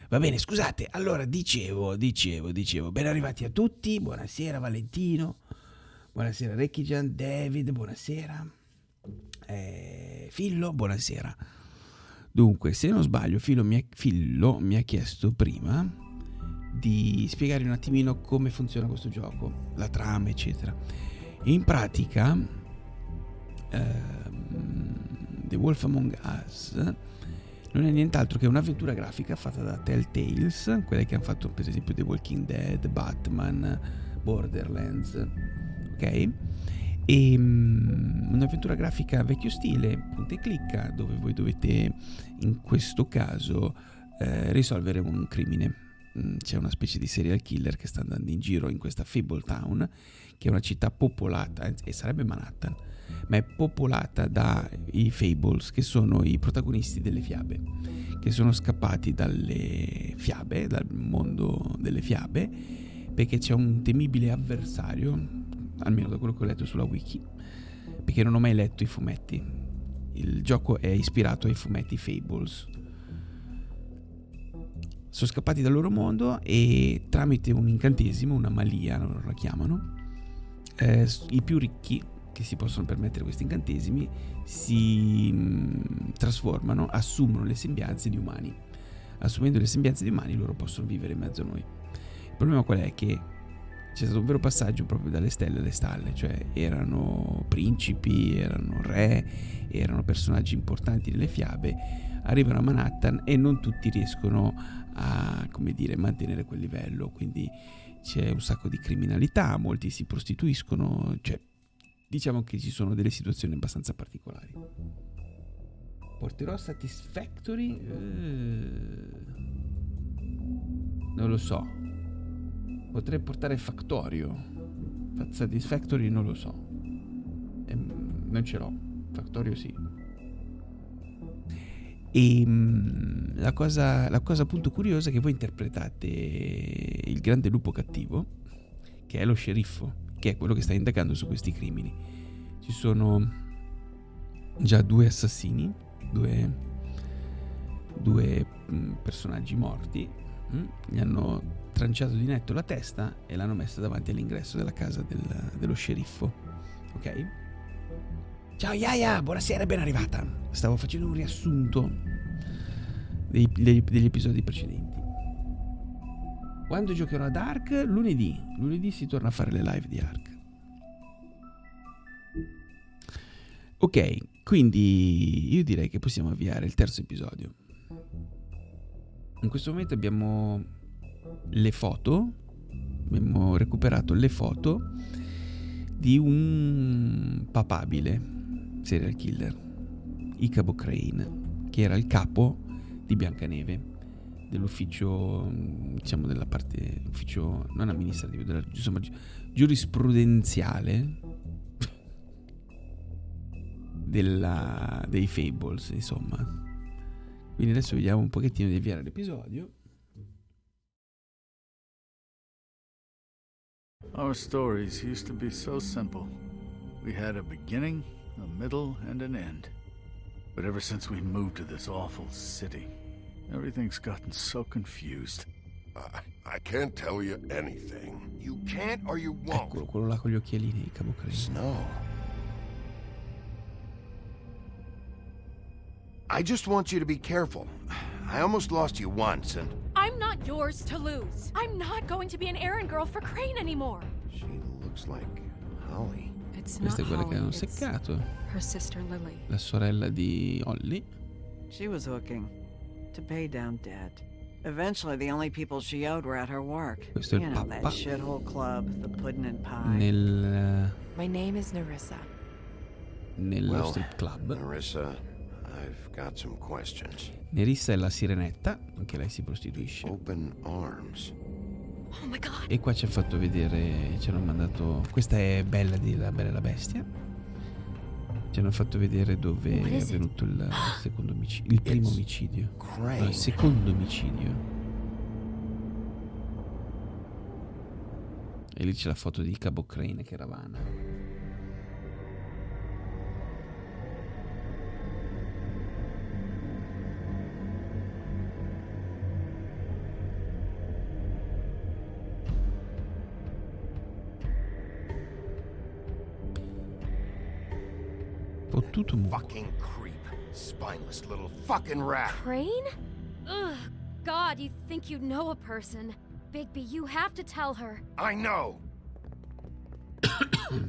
Va bene, scusate, allora dicevo, ben arrivati a tutti, buonasera Valentino, buonasera Recchigian, David, buonasera, Fillo, buonasera. Dunque, se non sbaglio, Fillo mi ha chiesto prima di spiegare un attimino come funziona questo gioco, la trama, eccetera. In pratica, The Wolf Among Us non è nient'altro che un'avventura grafica fatta da Telltales, quelle che hanno fatto per esempio The Walking Dead, Batman, Borderlands, ok? E un'avventura grafica vecchio stile, punta e clicca, dove voi dovete in questo caso risolvere un crimine. C'è una specie di serial killer che sta andando in giro in questa Fabletown, che è una città popolata, e sarebbe Manhattan, ma è popolata dai Fables, che sono i protagonisti delle fiabe, che sono scappati dalle fiabe, dal mondo delle fiabe, perché c'è un temibile avversario, almeno da quello che ho letto sulla wiki, perché non ho mai letto i fumetti. Il gioco è ispirato ai fumetti Fables. Sono scappati dal loro mondo e tramite un incantesimo, una malia, loro la chiamano, i più ricchi che si possono permettere questi incantesimi si trasformano, assumono le sembianze di umani. Assumendo le sembianze di umani loro possono vivere in mezzo a noi. Il problema qual è? Che c'è stato un vero passaggio proprio dalle stelle alle stalle, cioè erano principi, erano re, erano personaggi importanti nelle fiabe, arrivano a Manhattan e non tutti riescono a, come dire, mantenere quel livello, quindi c'è un sacco di criminalità, molti si prostituiscono, cioè diciamo che ci sono delle situazioni abbastanza particolari. Porterò Satisfactory? Non lo so. Potrei portare Factorio. Satisfactory non lo so. Non ce l'ho. Factorio sì. E la cosa appunto curiosa è che voi interpretate il grande lupo cattivo, che è lo sceriffo, che è quello che sta indagando su questi crimini. Ci sono già due assassini, due personaggi morti. Gli hanno tranciato di netto la testa e l'hanno messa davanti all'ingresso della casa dello sceriffo. Ok? Ciao Yaya, buonasera, ben arrivata. Stavo facendo un riassunto degli episodi precedenti. Quando giocherò ad Ark? Lunedì si torna a fare le live di Ark. Ok, quindi io direi che possiamo avviare il terzo episodio. In questo momento abbiamo le foto, abbiamo recuperato le foto di un papabile serial killer, Craine, che era il capo di Biancaneve, dell'ufficio, diciamo della parte, ufficio non amministrativo, insomma giurisprudenziale dei Fables, insomma. Quindi adesso vediamo un pochettino di avviare l'episodio. Our stories used to be so simple. We had a beginning, a middle, and an end. But ever since we moved to this awful city, everything's gotten so confused. I can't tell you anything. You can't or you won't. Eccolo, quello là con gli occhialini, Craine. Snow. I just want you to be careful. I almost lost you once, and... I'm not yours to lose. I'm not going to be an errand girl for Craine anymore. She looks like Holly. It's not Questa è quella che Holly, hanno it's seccato, her sister Lily. la sorella di Holly. She was hooking to pay down debt. Eventually, the only people she owed were at her work. Questo è You il know, that papà shithole club, the pudding and pie. nel My name is Narissa. nello Well, strip club. Narissa, I've got some questions. Nerissa è la sirenetta, anche lei si prostituisce. Open arms. Oh my god. E qua ci hanno fatto vedere, ci hanno mandato, questa è Bella di La Bella e la Bestia. Ci hanno fatto vedere dove è avvenuto il secondo omicidio, il primo omicidio. Craine. No, il secondo omicidio. E lì c'è la foto di Craine che era vana. Fottuto muco. Fucking creep. Spineless little fucking rat. Craine? Ugh. God, you think you know a person. Bigby, you have to tell her. I know.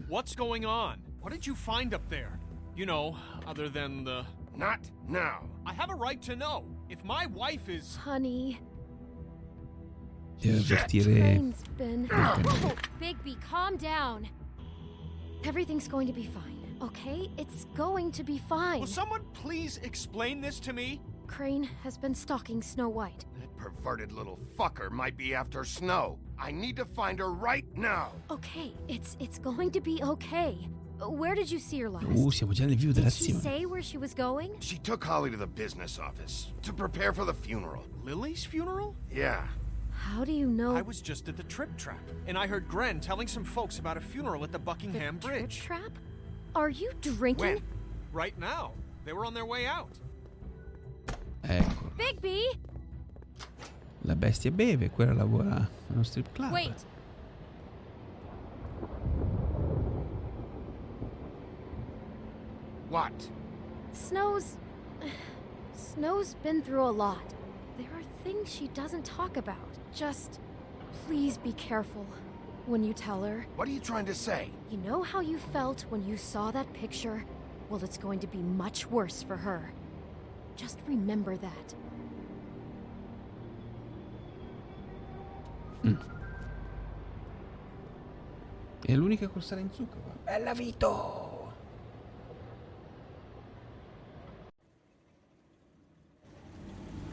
What's going on? What did you find up there? You know, other than the... Not now. I have a right to know. If my wife is... Honey. Deve avvertire... Craine's been... Oh, Bigby, calm down. Everything's going to be fine, okay? It's going to be fine. Will someone please explain this to me? Craine has been stalking Snow White. That perverted little fucker might be after Snow. I need to find her right now. Okay, it's going to be okay. Where did you see her last? Siamo già nel vivo Did she dell'azione. say where she was going? She took Holly to the business office to prepare for the funeral. Lily's funeral? Yeah. How do you know? I was just at the Trip Trap, and I heard Gren telling some folks about a funeral at the Buckingham the Bridge. Trip Trap? Are you drinking? When? Right now. They were on their way out. Ecco, Bigby! la bestia beve, quella lavora nello strip club. Wait. What? Snow's been through a lot. There are things she doesn't talk about. Just please be careful when you tell her. What are you trying to say? You know how you felt when you saw that picture? Well, it's going to be much worse for her. Just remember that. È l'unica corsara in zucchero. Bella Vito!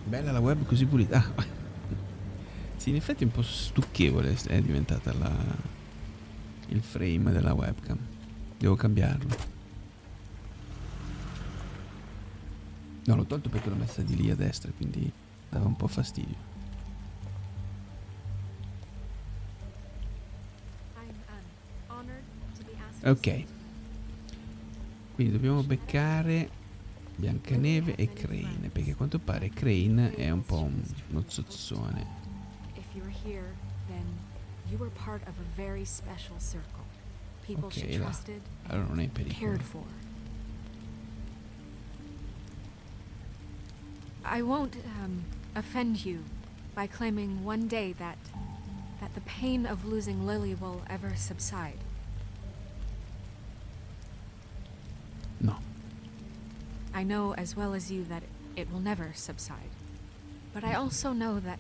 Bella la web così pulita. Ah. Sì, in effetti è un po' stucchevole è diventata il frame della webcam. Devo cambiarlo. No, l'ho tolto perché l'ho messa di lì a destra, quindi dava un po' fastidio. Ok. Quindi dobbiamo beccare Biancaneve e Craine, perché a quanto pare Craine è un po' uno zozzone. If you're here, then you were part of a very special circle. People she Ok, là. trusted Allora non è in and pericolo. cared for. I won't offend you by claiming one day that the pain of losing Lily will ever subside. No. I know as well as you that it will never subside. But I also know that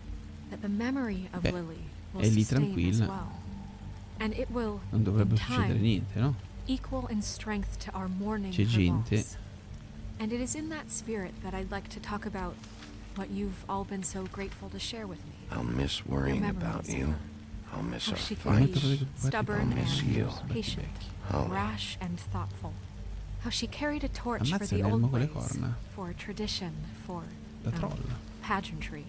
the memory of Beh, Lily will è lì sustain as tranquilla. well. And it will, Non dovrebbe in succedere time, niente, no? equal in strength to our mourning C'è her gente. loss. And it is in that spirit that I'd like to talk about what you've all been so grateful to share with me. I'll miss worrying Your about memories of you. her. I'll miss How our she can fights. be stubborn I'll miss and you. patient, Holly. rash and thoughtful. How she carried a torch for Ammazza the l'elmo old con le ways, corna. for tradition, for La trolla. pageantry.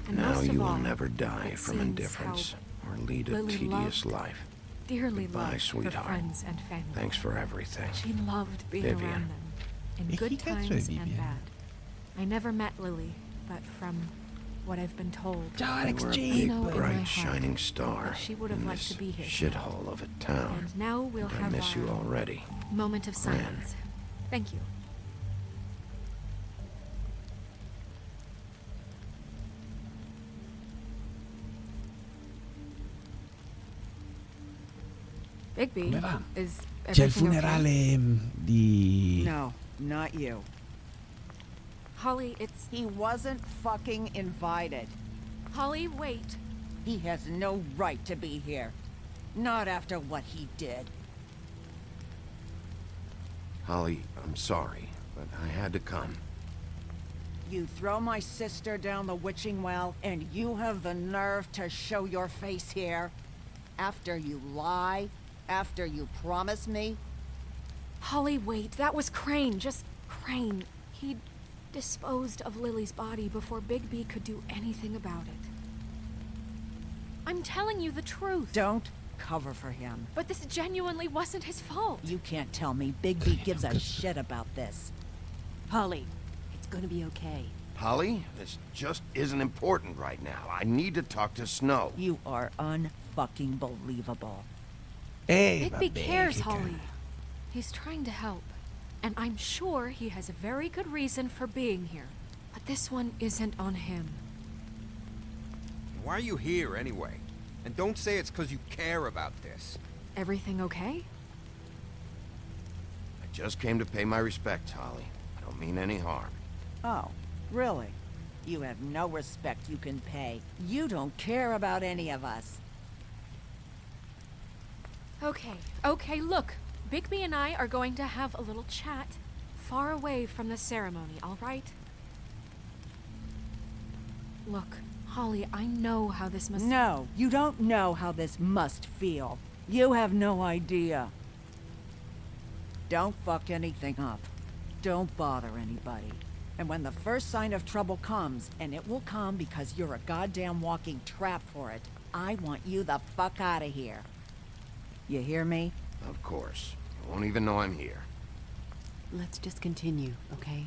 And Now most you of will all, never die it from seems indifference how or lead a Lily tedious loved- life. dearly Goodbye, loved her sweetheart. friends and family. Thanks for everything. She loved being Vivian. around them, in E good chi cazzo è times and Vivian? bad. I never met Lily, but from what I've been told, Ciao You Alex were a G! big, know in my bright, heart shining star that she would have in liked this to be here shithole of a town. and now we'll And I have miss you our already. moment of Craine. silence. Thank you. Bigby, Come va? is C'è il everything okay? funerale di... No, not you. Holly, it's... He wasn't fucking invited. Holly, wait. He has no right to be here. Not after what he did. Holly, I'm sorry, but I had to come. You throw my sister down the witching well, and you have the nerve to show your face here? After you lie? After you promise me? Holly, wait. That was Craine. Just Craine. He disposed of Lily's body before Bigby could do anything about it. I'm telling you the truth. Don't cover for him. But this genuinely wasn't his fault. You can't tell me Bigby gives a shit about this. Holly, it's gonna be okay. Holly, this just isn't important right now. I need to talk to Snow. You are unfucking believable. Bigby vabbè, cares, che Holly. He's trying to help. And I'm sure he has a very good reason for being here. But this one isn't on him. Why are you here anyway? And don't say it's because you care about this. Everything okay? I just came to pay my respects, Holly. I don't mean any harm. Oh, really? You have no respect you can pay. You don't care about any of us. Okay, look. Bigby and I are going to have a little chat far away from the ceremony, all right? Look, Holly, I know how this must... No, you don't know how this must feel. You have no idea. Don't fuck anything up. Don't bother anybody. And when the first sign of trouble comes, and it will come because you're a goddamn walking trap for it, I want you the fuck out of here. You hear me? Of course. You won't even know I'm here. Let's just continue, okay?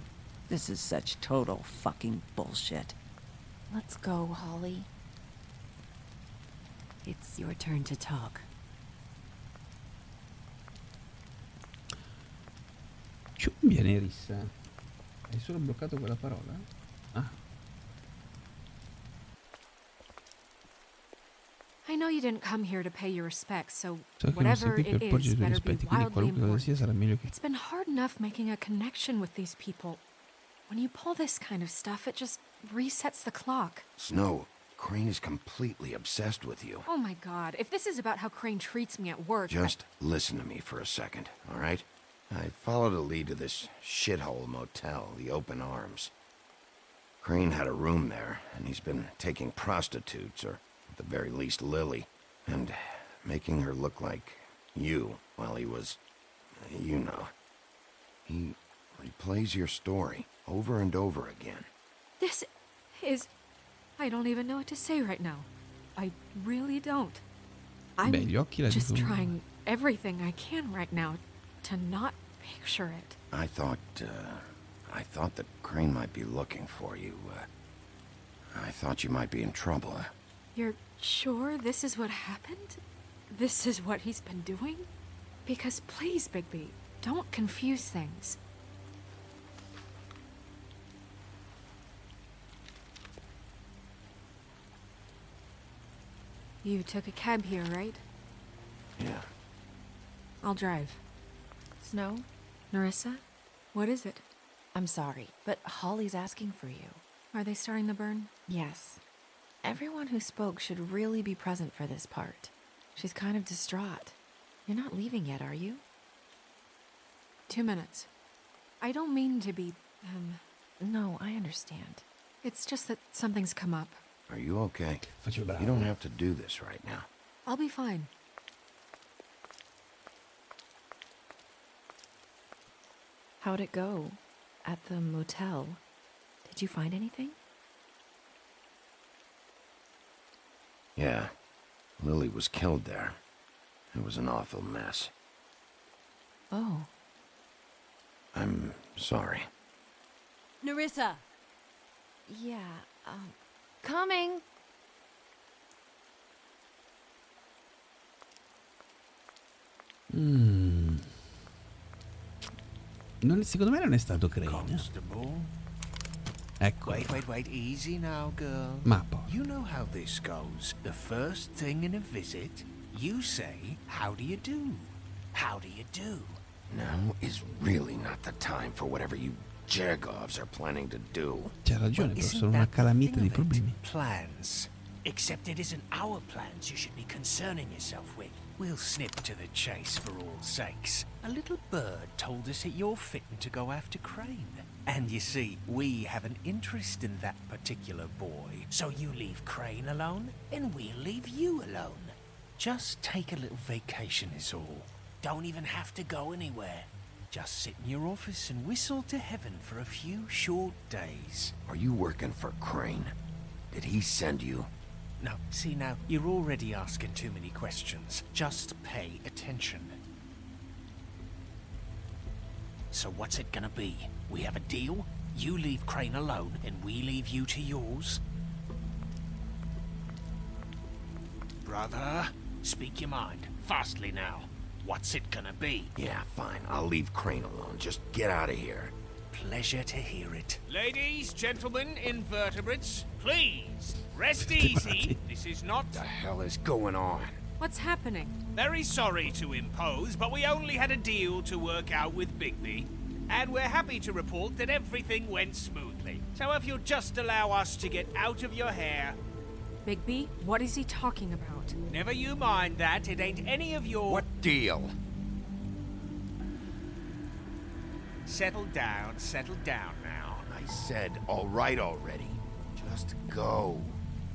This is such total fucking bullshit. Let's go, Holly. It's your turn to talk. Ciumbia nerissa. Hai solo bloccato quella parola? Ah. I know you didn't come here to pay your respects, so So che non sei whatever qui per it porgere is i tuoi better be rispetti, quindi wildly qualunque cosa sia important. sarà meglio che... It's been hard enough making a connection with these people. When you pull this kind of stuff, it just resets the clock. Snow, Craine is completely obsessed with you. Oh my god, if this is about how Craine treats me at work... Just listen to me for a second, all right? I followed a lead to this shithole motel, the Open Arms. Craine had a room there, and he's been taking prostitutes, or at the very least Lily, and making her look like you while he was, you know. He replays your story over and over again. This is... I don't even know what to say right now. I really don't. I'm Beh, gli occhi la just dicono. trying everything I can right now to not picture it. I thought that Craine might be looking for you. I thought you might be in trouble. You're sure this is what happened? This is what he's been doing? Because please, Bigby, don't confuse things. You took a cab here, right? Yeah. I'll drive. Snow, Nerissa, what is it? I'm sorry, but Holly's asking for you. Are they starting the burn? Yes. Everyone who spoke should really be present for this part. She's kind of distraught. You're not leaving yet, are you? 2 minutes. I don't mean to be, No, I understand. It's just that something's come up. Are you okay? Faccio il bravo. You don't have to do this right now. I'll be fine. How'd it go? At the motel? Did you find anything? Yeah. Lily was killed there. It was an awful mess. Oh. I'm sorry. Nerissa! Yeah, Coming. Secondo me non è stato Craine. Constable. Ecco. Wait, easy now, girl. Ma poi. You know how this goes. The first thing in a visit, you say, how do you do? How do you do? Now is really not the time for whatever you Jergovs are planning to do. C'ha ragione, però sono una calamita di problemi. Plans. Except it isn't our plans you should be concerning yourself with. We'll snip to the chase for all sakes. A little bird told us that you're fitting to go after Craine. And you see, we have an interest in that particular boy. So you leave Craine alone, and we'll leave you alone. Just take a little vacation is all. Don't even have to go anywhere. Just sit in your office and whistle to heaven for a few short days. Are you working for Craine? Did he send you? No, see now, you're already asking too many questions. Just pay attention. So what's it gonna be? We have a deal? You leave Craine alone, and we leave you to yours? Brother, speak your mind. Fastly now. what's it gonna be? Yeah, fine. I'll leave Craine alone. Just get out of here. Pleasure to hear it. Ladies, gentlemen, invertebrates, please, rest easy. This is not... What the hell is going on? What's happening? Very sorry to impose, but we only had a deal to work out with Bigby. And we're happy to report that everything went smoothly. So if you'll just allow us to get out of your hair... Bigby, what is he talking about? Never you mind that, it ain't any of your... What deal? Settle down now. I said, all right already. Just go.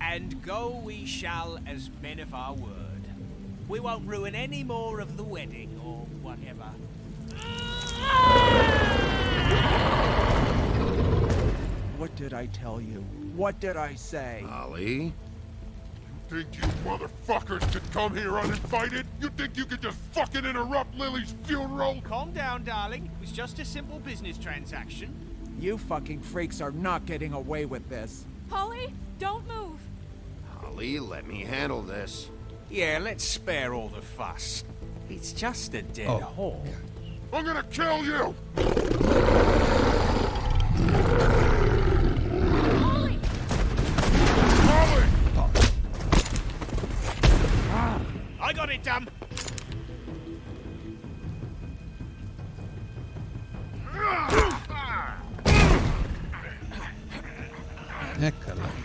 And go we shall as men of our word. We won't ruin any more of the wedding or whatever. What did I tell you? What did I say? Ollie? Think you motherfuckers could come here uninvited? You think you could just fucking interrupt Lily's funeral? Calm down, darling. It was just a simple business transaction. You fucking freaks are not getting away with this. Holly, don't move. Ollie, let me handle this. Yeah, let's spare all the fuss. It's just a dead hole. I'm gonna kill you! Holly! Ollie! I got it, dumb. Eccola.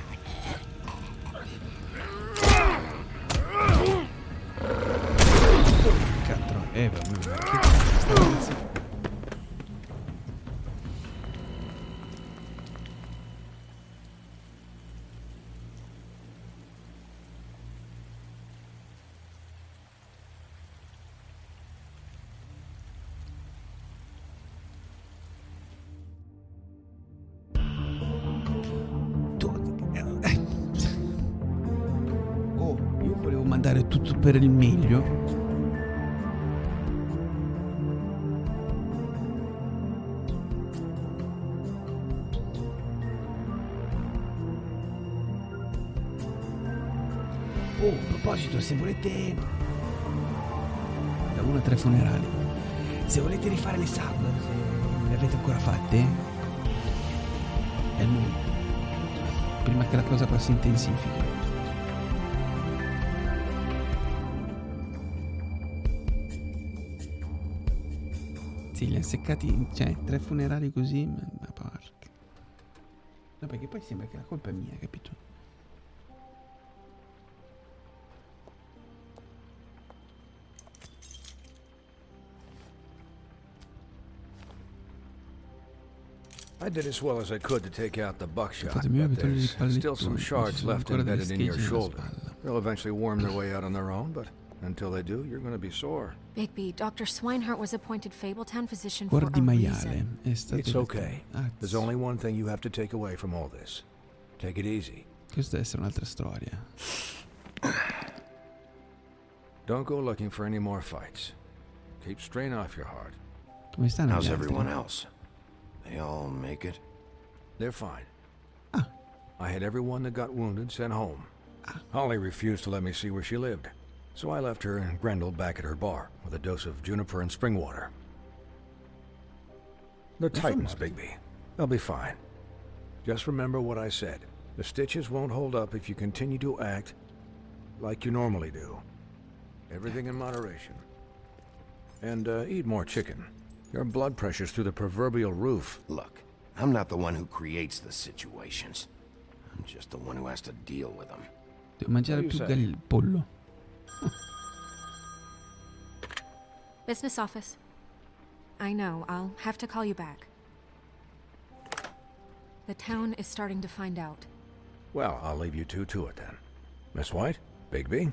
Io volevo mandare tutto per il meglio. Oh, a proposito, se volete... Da 1 a 3 funerali. Se volete rifare le sub, se le avete ancora fatte, è il momento. Prima che la cosa però si intensifichi. Sì, li hanno seccati, cioè 3 funerali così, ma porca. No, perché poi sembra che la colpa è mia, capito? I did as well as I could to take out the buckshot, Fatemi but vedere i there's still some pallettoni, shards ci sono left ancora delle embedded in your schegge nella shoulder. spalla. They'll eventually worm their way out on their own, but until they do, you're going to be sore. Bigby, Dr. Swinehart was appointed Fabletown physician for a Guardi maiale, reason. è stato It's okay. Ah, There's only one thing you have to take away from all this. Take it easy. questa deve essere un'altra storia. Don't go looking for any more fights. Keep strain off your heart. Come stanno How's gli altri? everyone else? They all make it? They're fine. Ah. I had everyone that got wounded sent home. Holly refused to let me see where she lived, so I left her and Grendel back at her bar with a dose of juniper and spring water. They're Titans, Bigby. They'll be fine. Just remember what I said. The stitches won't hold up if you continue to act like you normally do. Everything in moderation. And eat more chicken. Your blood pressure's through the proverbial roof. Look, I'm not the one who creates the situations. I'm just the one who has to deal with them. Devo mangiare più il pollo. Business office. I know, I'll have to call you back. The town is starting to find out. Well, I'll leave you two to it then. Miss White? Bigby?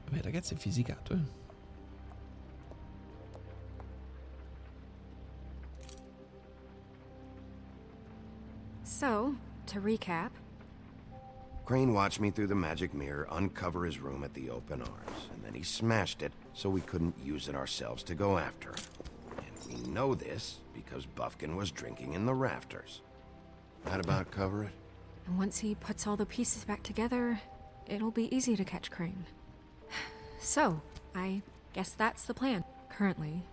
Vabbè, ragazzi, è fisicato, eh. So, to recap... Craine watched me through the magic mirror uncover his room at the open arms, and then he smashed it so we couldn't use it ourselves to go after him. And we know this because Buffkin was drinking in the rafters. That about cover it? And once he puts all the pieces back together, it'll be easy to catch Craine. So, I guess that's the plan, currently.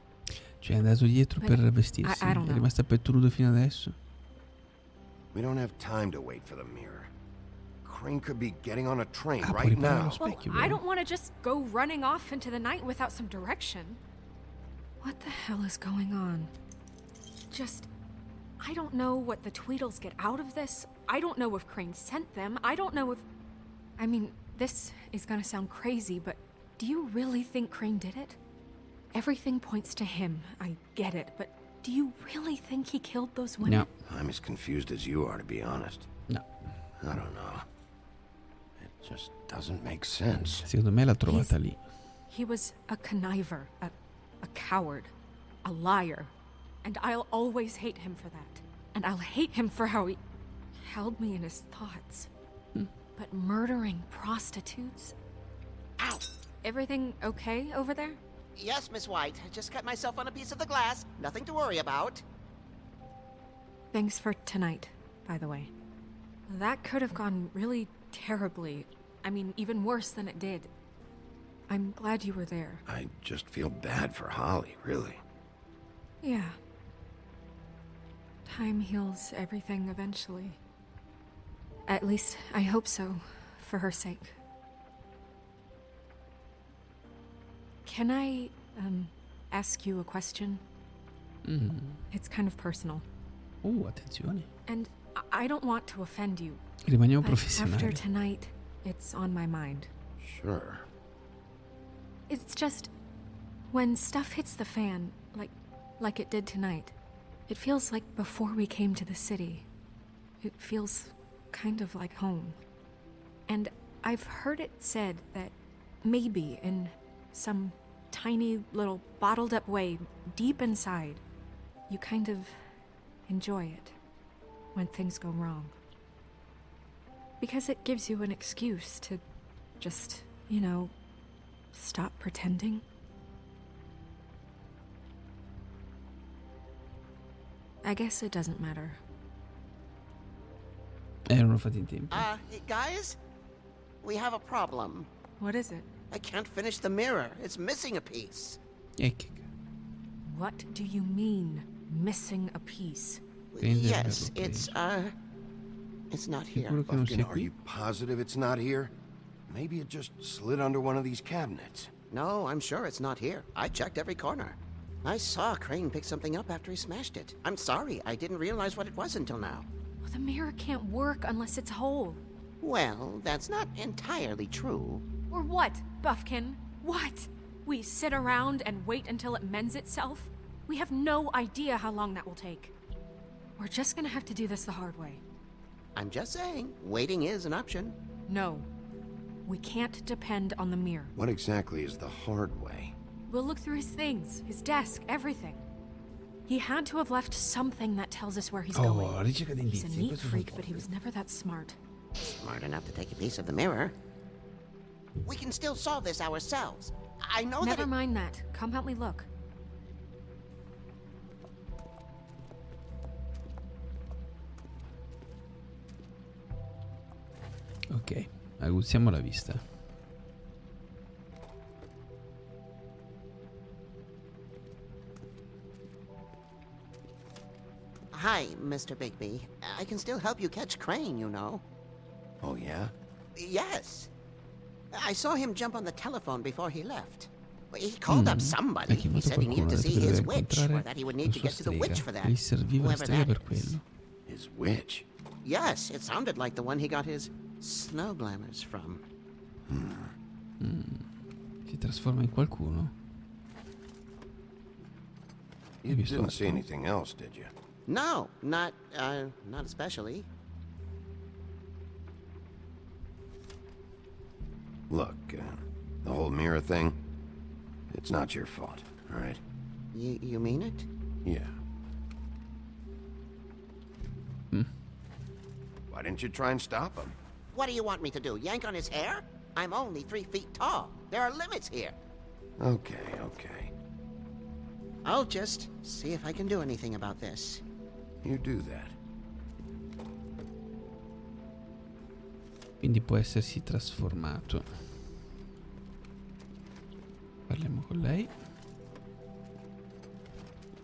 Cioè è andato dietro But per vestirsi. I don't È know. rimasta a petto nudo fino adesso. We don't have time to wait for the mirror. Craine could be getting on a train può right riparare now. lo specchio, I vero? don't want to just go running off into the night without some direction. What the hell is going on? I don't know what the Tweedles get out of this. I don't know if Craine sent them. I don't know if... I mean, this is gonna sound crazy, but do you really think Craine did it? Everything points to him. I get it, but do you really think he killed those women? No. I'm as confused as you are, to be honest. No. I don't know. It just doesn't make sense. Secondo me l'ha trovata lì. He was a conniver, a coward, a liar. And I'll always hate him for that. And I'll hate him for how he held me in his thoughts. But murdering prostitutes? Ow! Everything okay over there? Yes, Miss White. I just cut myself on a piece of the glass. Nothing to worry about. Thanks for tonight, by the way. That could have gone really terribly. I mean, even worse than it did. I'm glad you were there. I just feel bad for Holly, really. Yeah. Time heals everything eventually. At least, I hope so, for her sake. Can I, ask you a question? It's kind of personal. Attenzione. And I don't want to offend you. Rimaniamo but after professionali. tonight, it's on my mind. Sure. It's just, when stuff hits the fan, like it did tonight, it feels like before we came to the city. It feels kind of like home. And I've heard it said that maybe in some tiny little bottled up way deep inside, you kind of enjoy it when things go wrong. Because it gives you an excuse to just, stop pretending. I guess it doesn't matter. Erano fatti in tempo. Guys? We have a problem. What is it? I can't finish the mirror. It's missing a piece. What do you mean, missing a piece? Yes, it's not here. Buffkin, are you positive it's not here? Maybe it just slid under one of these cabinets. No, I'm sure it's not here. I checked every corner. I saw Craine pick something up after he smashed it. I'm sorry, I didn't realize what it was until now. Well, the mirror can't work unless it's whole. Well, that's not entirely true. Or what, Buffkin? What? We sit around and wait until it mends itself? We have no idea how long that will take. We're just gonna have to do this the hard way. I'm just saying, waiting is an option. No. We can't depend on the mirror. What exactly is the hard way? We'll look through his things, his desk, everything. He had to have left something that tells us where he's going. Ricerca di He's a indizi. neat Questo freak, sono but he was never that smart. Smart enough to take a piece of the mirror. We can still solve this ourselves. I know that Never mind that. Come help me look. Ok, aguzziamo la vista. Hi, Mr. Bigby. I can still help you catch Craine, you know. Oh, yeah? Yes. I saw him jump on the telephone before he left. He called up somebody. He said he needed to see his witch, or that he would need to get to the witch for that. Gli serviva la Whoever strega that per is. quello. His witch? Yes, it sounded like the one he got his snow glamours from. Si trasforma in qualcuno? You didn't see anything else, did you? No, not especially. Look, the whole mirror thing, it's not your fault, all right? You mean it? Yeah. Why didn't you try and stop him? What do you want me to do, yank on his hair? I'm only 3 feet tall. There are limits here. Okay. I'll just see if I can do anything about this. You do that. Quindi può essersi trasformato. Parliamo con lei.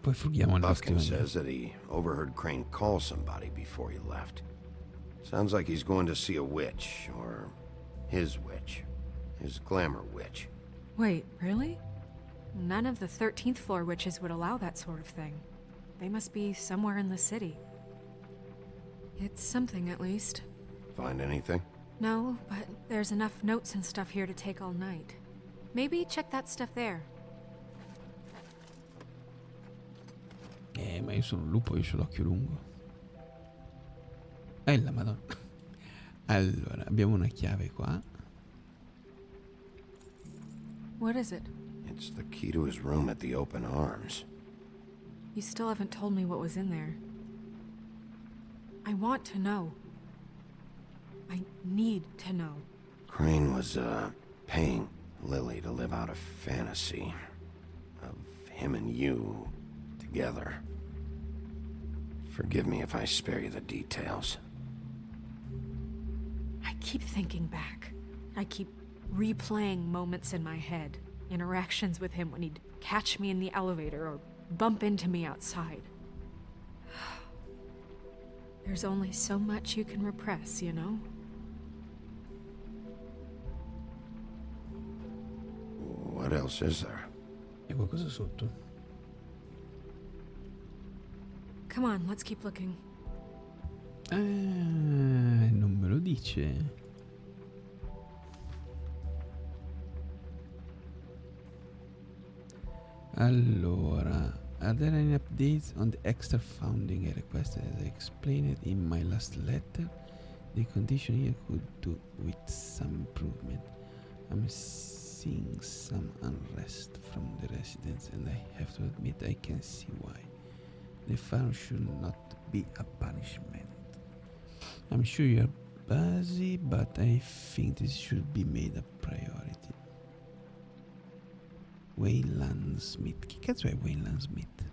Poi frughiamo alle Buffkin vestioni. says that he overheard Craine call somebody before he left. Sounds like he's going to see a witch, or his glamour witch. Wait, really? None of the 13th floor witches would allow that sort of thing. They must be somewhere in the city. It's something, at least. Find anything? No, but there's enough notes and stuff here to take all night. Maybe check that stuff there. Ma io sono un lupo, io ho l'occhio lungo. La madonna. Allora, abbiamo una chiave qua. What is it? It's the key to his room at the Open Arms. You still haven't told me what was in there. I want to know. I need to know. Craine was, paying Lily to live out a fantasy of him and you together. Forgive me if I spare you the details. I keep thinking back. I keep replaying moments in my head. Interactions with him when he'd catch me in the elevator or bump into me outside. There's only so much you can repress, you know? What else is there? C'è qualcosa sotto. Come on, let's keep looking. Non me lo dice. Allora, are there any updates on the extra funding I requested? As I explained it in my last letter, the condition here could do with some improvement. I'm seeing some unrest from the residents, and I have to admit I can see why. The fun should not be a punishment. I'm sure you're busy, but I think this should be made a priority. Wayland Smith. Chi cazzo è Wayland Smith?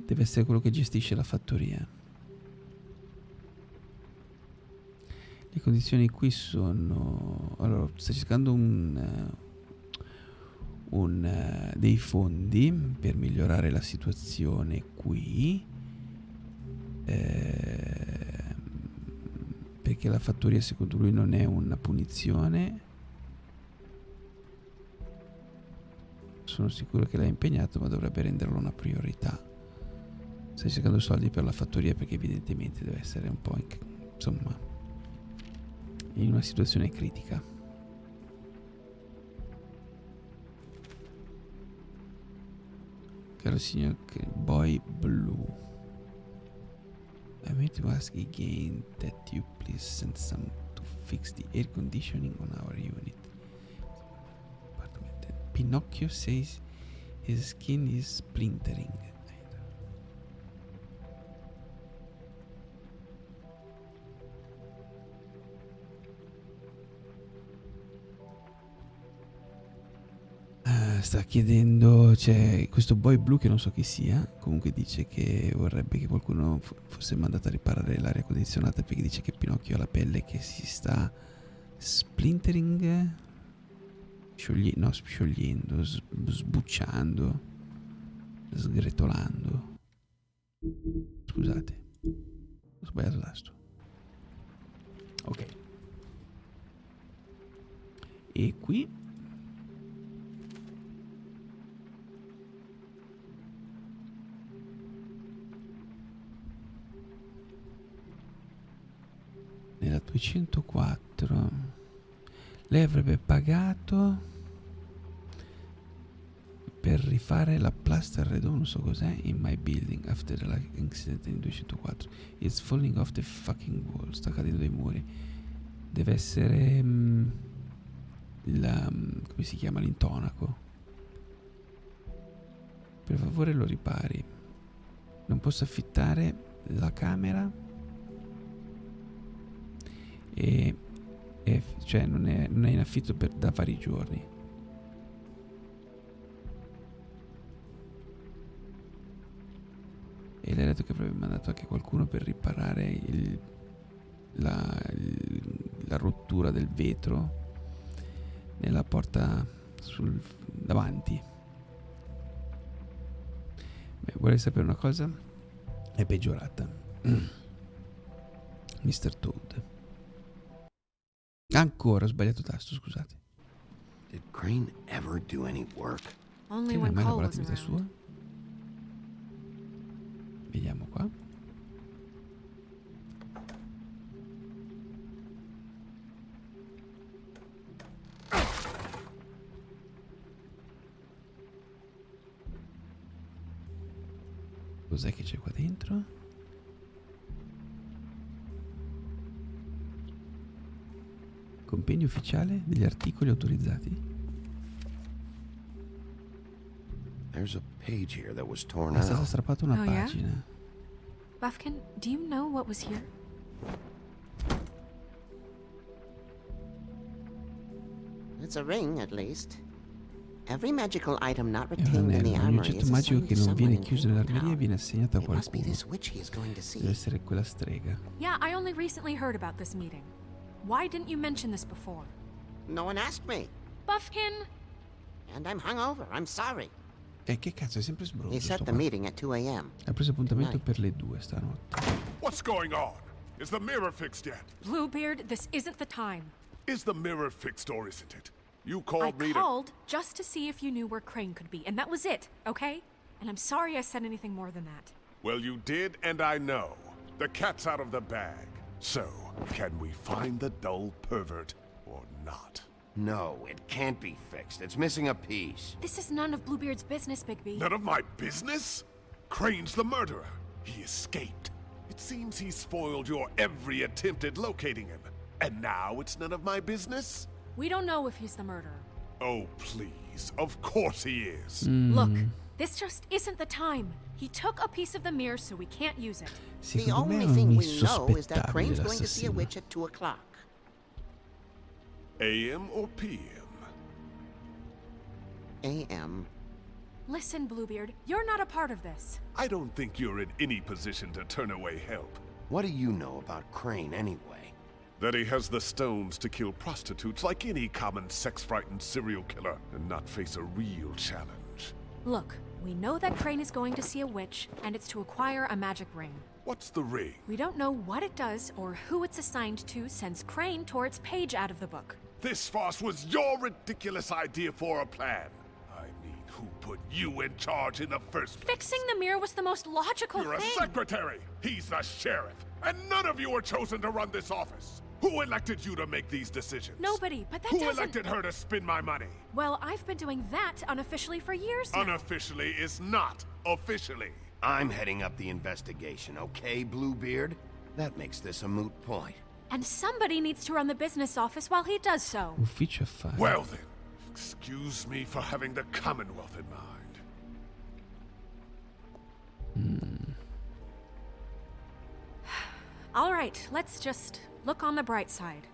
Deve essere quello che gestisce la fattoria. Le condizioni qui sono... Allora, sta cercando dei fondi per migliorare la situazione qui, perché la fattoria secondo lui non è una punizione. Sono sicuro che l'ha impegnato, ma dovrebbe renderlo una priorità. Sta cercando soldi per la fattoria perché evidentemente deve essere un po' insomma in una situazione critica. Caro signor Boy Blue, I need to ask again that you please send some to fix the air conditioning on our unit. Pinocchio says his skin is splintering. Sta chiedendo, c'è questo boy blu che non so chi sia, comunque dice che vorrebbe che qualcuno fosse mandato a riparare l'aria condizionata perché dice che Pinocchio ha la pelle che si sta splintering, sciogliendo, sbucciando, sgretolando. Scusate, ho sbagliato tasto. Ok. E qui nella 204 lei avrebbe pagato per rifare la plaster redo, non so cos'è, in my building after the incident in 204. It's falling off the fucking wall, sta cadendo dai muri. Deve essere come si chiama, l'intonaco. Per favore lo ripari. Non posso affittare la camera e cioè non è in affitto da vari giorni. E lei detto che avrebbe mandato anche qualcuno per riparare la rottura del vetro nella porta davanti. Beh, vuole sapere una cosa? È peggiorata. Mr. Toad. Ancora ho sbagliato tasto, scusate. Did Craine ever do any work? Only Non ha when mai Cole lavorato was in vita around. sua? Vediamo qua. Cos'è che c'è qua dentro? Compendio ufficiale degli articoli autorizzati. There's a page here that was torn È stata out. strappata una Oh, yeah? pagina. Buffkin, do you know what was here? It's a ring, at least. Every magical item not È un retained in the anello. Ogni armory oggetto is magico assigned che to non someone viene in chiuso Craine nell'armeria Town. viene assegnato a It must be qualcuno. this witch he is going to see. Deve essere quella strega. Yeah, I only recently heard about this meeting. Why didn't you mention this before? No one asked me. Buffkin! And I'm hungover. I'm sorry. E che cazzo, è sempre sbronzo. He set sto the qua. meeting at 2 a.m. Ha preso appuntamento Tonight. per le 2 stanotte. What's going on? Is the mirror fixed yet? Bluebeard, this isn't the time. Is the mirror fixed or isn't it? You I called me to... called just to see if you knew where Craine could be, and that was it, okay? And I'm sorry I said anything more than that. Well, you did, and I know. The cat's out of the bag. So, can we find the dull pervert or not? No, it can't be fixed. It's missing a piece. This is none of Bluebeard's business, Bigby. None of my business? Crane's the murderer. He escaped. It seems he spoiled your every attempt at locating him. And now it's none of my business? We don't know if he's the murderer. Oh, please. Of course he is. Look, this just isn't the time. He took a piece of the mirror, so we can't use it. The Secondo me only è un thing we know is that insospettabile Crane's going to see a l'assassino. witch at 2 o'clock. AM or PM? A.M. Listen, Bluebeard, you're not a part of this. I don't think you're in any position to turn away help. What do you know about Craine anyway? That he has the stones to kill prostitutes like any common sex-frightened serial killer and not face a real challenge. Look, we know that Craine is going to see a witch, and it's to acquire a magic ring. What's the ring? We don't know what it does or who it's assigned to since Craine tore its page out of the book. This farce was your ridiculous idea for a plan. I mean, who put you in charge in the first place? Fixing the mirror was the most logical You're thing. a secretary. He's the sheriff. And none of you were chosen to run this office. Who elected you to make these decisions? Nobody, but that Who doesn't... elected her to spend my money? Well, I've been doing that unofficially for years now. Unofficially is not officially. I'm heading up the investigation, okay, Bluebeard? That makes this a moot point. And somebody needs to run the business office while he does so. Ufficio affari. Well then, excuse me for having the Commonwealth in mind. All right, let's just look on the bright side.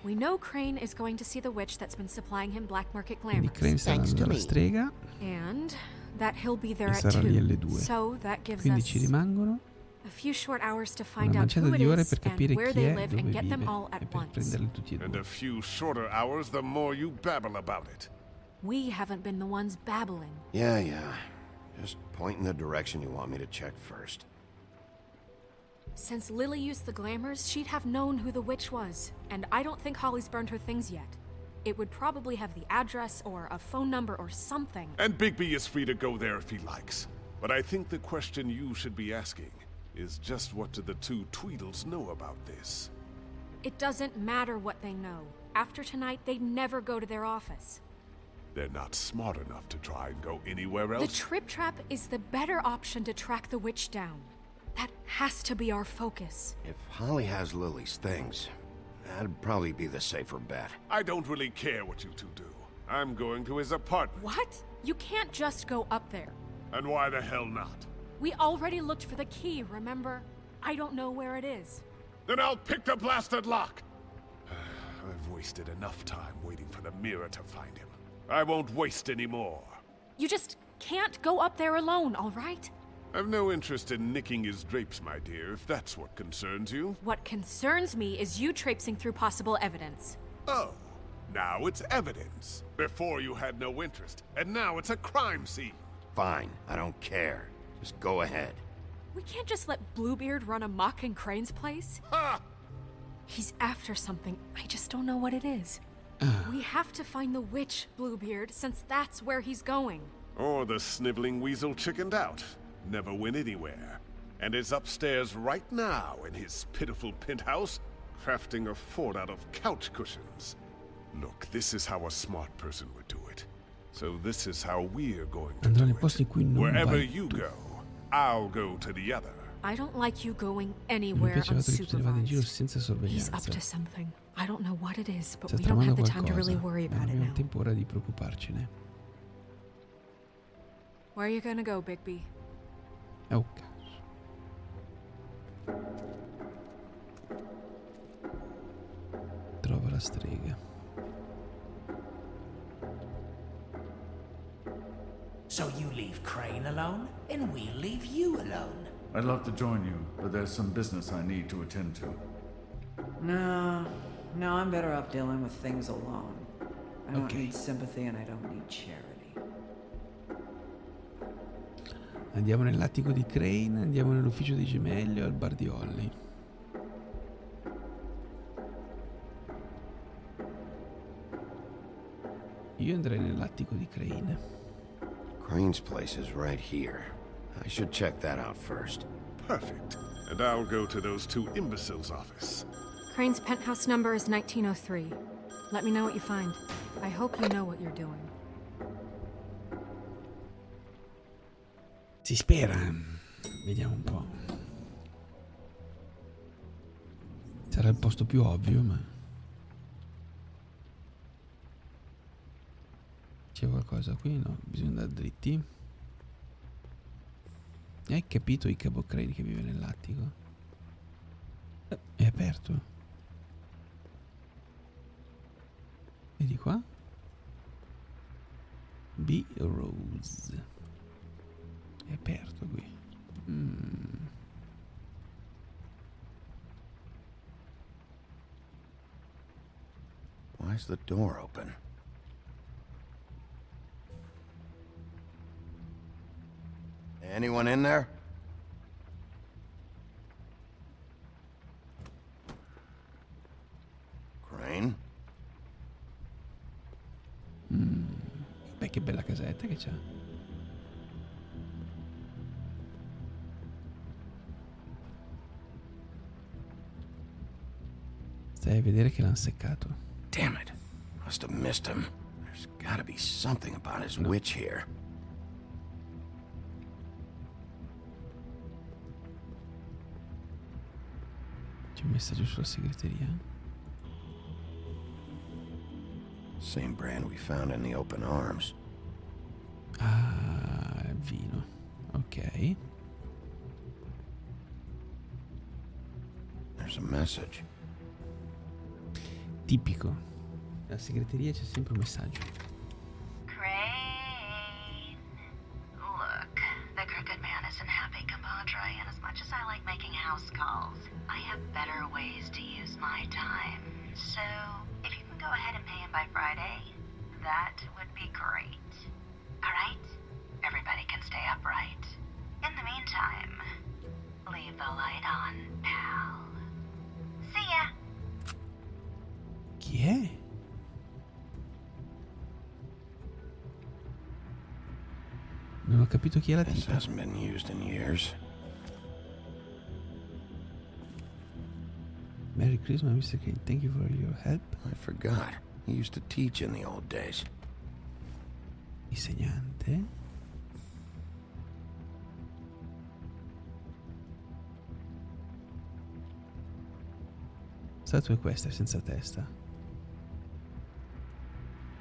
We know Craine is going to see the witch that's been supplying him black market Quindi glamours. Craine sta andando dalla strega And that he'll be there e at sarà lì alle 2. 2. So that gives Quindi us ci rimangono a few short hours to find una out manciata who it di ore is per capire and where chi they è, live dove and get them vive all e at per once. prenderli tutti e And due. a few shorter hours, the more you babble about it. We haven't been the ones babbling. Yeah. Just point in the direction you want me to check first. Since Lily used the glamours, she'd have known who the witch was, and I don't think Holly's burned her things yet. It would probably have the address or a phone number or something. And Bigby is free to go there if he likes. But I think the question you should be asking is just what do the two Tweedles know about this? It doesn't matter what they know. After tonight, they'd never go to their office. They're not smart enough to try and go anywhere The else. Trip Trap is the better option to track the witch down. That has to be our focus. If Holly has Lily's things, that'd probably be the safer bet. I don't really care what you two do. I'm going to his apartment. What? You can't just go up there. And why the hell not? We already looked for the key, remember? I don't know where it is. Then I'll pick the blasted lock. I've wasted enough time waiting for the mirror to find him. I won't waste any more. You just can't go up there alone, all right? I've no interest in nicking his drapes, my dear, if that's what concerns you. What concerns me is you traipsing through possible evidence. Oh, now it's evidence. Before you had no interest, and now it's a crime scene. Fine, I don't care. Just go ahead. We can't just let Bluebeard run amok in Craine's place. Ha! He's after something. I just don't know what it is. We have to find the witch, Bluebeard, since that's where he's going. Or the sniveling weasel chickened out. Never went anywhere. And is upstairs right now in his pitiful penthouse, crafting a fort out of couch cushions. Look, this is how a smart person would do it. So this is how we're going to Andrò do nei posti in cui non Wherever vai you tu. go, I'll go to the other. I don't like you going Non mi anywhere piace il fatto che tu te ne vada in giro unsupervised. senza He's up sorveglianza. to something. I don't know what it is, but Sta we don't have tramando the time to really qualcosa. worry Non about it abbiamo now. tempo ora di preoccuparcene. Where are you gonna go, Bigby? Oh, cazzo. Trova la strega. So you leave Craine alone, and we'll leave you alone. I'd love to join you, but there's some business I need to attend to. No, I'm better off dealing with things alone. I don't need sympathy and I don't need charity. Andiamo nell'attico di Craine, andiamo nell'ufficio di Gemelli o al bar di Holly. Io andrei nell'attico di Craine. Craine's place is right here. I should check that out first. Perfect. And I'll go to those two imbeciles' office. Crane's penthouse number is 1903. Let me know what you find. I hope you know what you're doing. Si spera. Vediamo un po'. Sarà il posto più ovvio, ma... C'è qualcosa qui? No, bisogna andare dritti. Hai capito il cabo Craine che vive nell'attico? È aperto. Vedi qua? B. Rose. È aperto qui. Why is the door open? Anyone in there? Craine? Beh, che bella casetta che c'ha. Stai a vedere che l'hanno seccato. Damn it. Must have missed him. There's gotta be something about his witch here. C'è un messaggio sulla segreteria. Same brand we found in the open arms. Ah, vino. Ok. There's a message. Tipico. Nella segreteria c'è sempre un messaggio. Craine. Look, the crooked man isn't happy, compadre, and as much as I like making house calls, I have better ways to use my time. So, if you can go ahead and pay him by Friday, that would be great. Alright? Everybody can stay upright. In the meantime, leave the light on, pal. See ya! Chi è? Non ho capito chi è la This tipa. hasn't been used in years. Merry Christmas, Mr. Craine. Thank you for your help. I forgot. He used to teach in the old days. Insegnante. Statue equestre senza testa.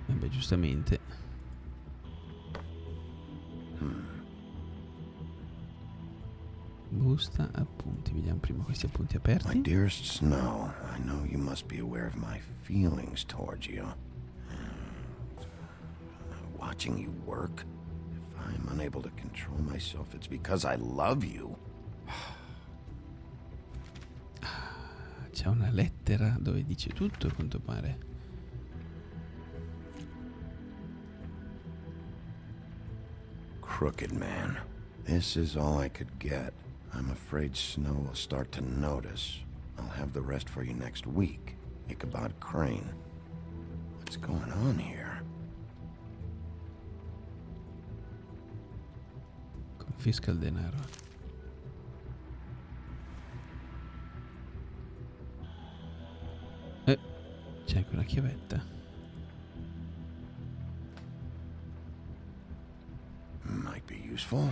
Vabbè, giustamente. Busta, appunti. Vediamo prima questi appunti My aperti. dearest Snow, I know you must be aware of my feelings towards you. Watching you work, if I'm unable to control myself, it's because I love you. C'è una lettera dove dice tutto, a quanto pare. Crooked man. This is all I could get. I'm afraid Snow will start to notice. I'll have the rest for you next week. Ichabod Craine. What's going on here? Confisca il denaro. C'è anche una chiavetta. Might be useful.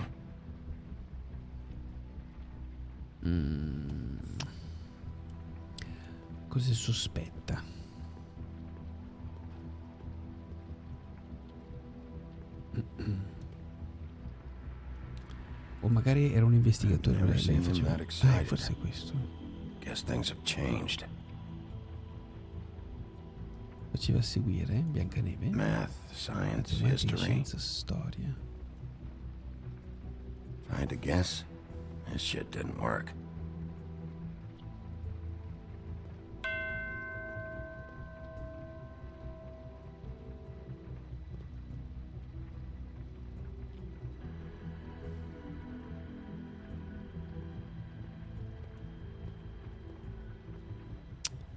Cosa sospetta? O magari era un investigatore. Forse è questo. Guess things have changed. Faceva seguire Biancaneve. Math, science, history. Scienza, storia. If I had to guess, this shit didn't work.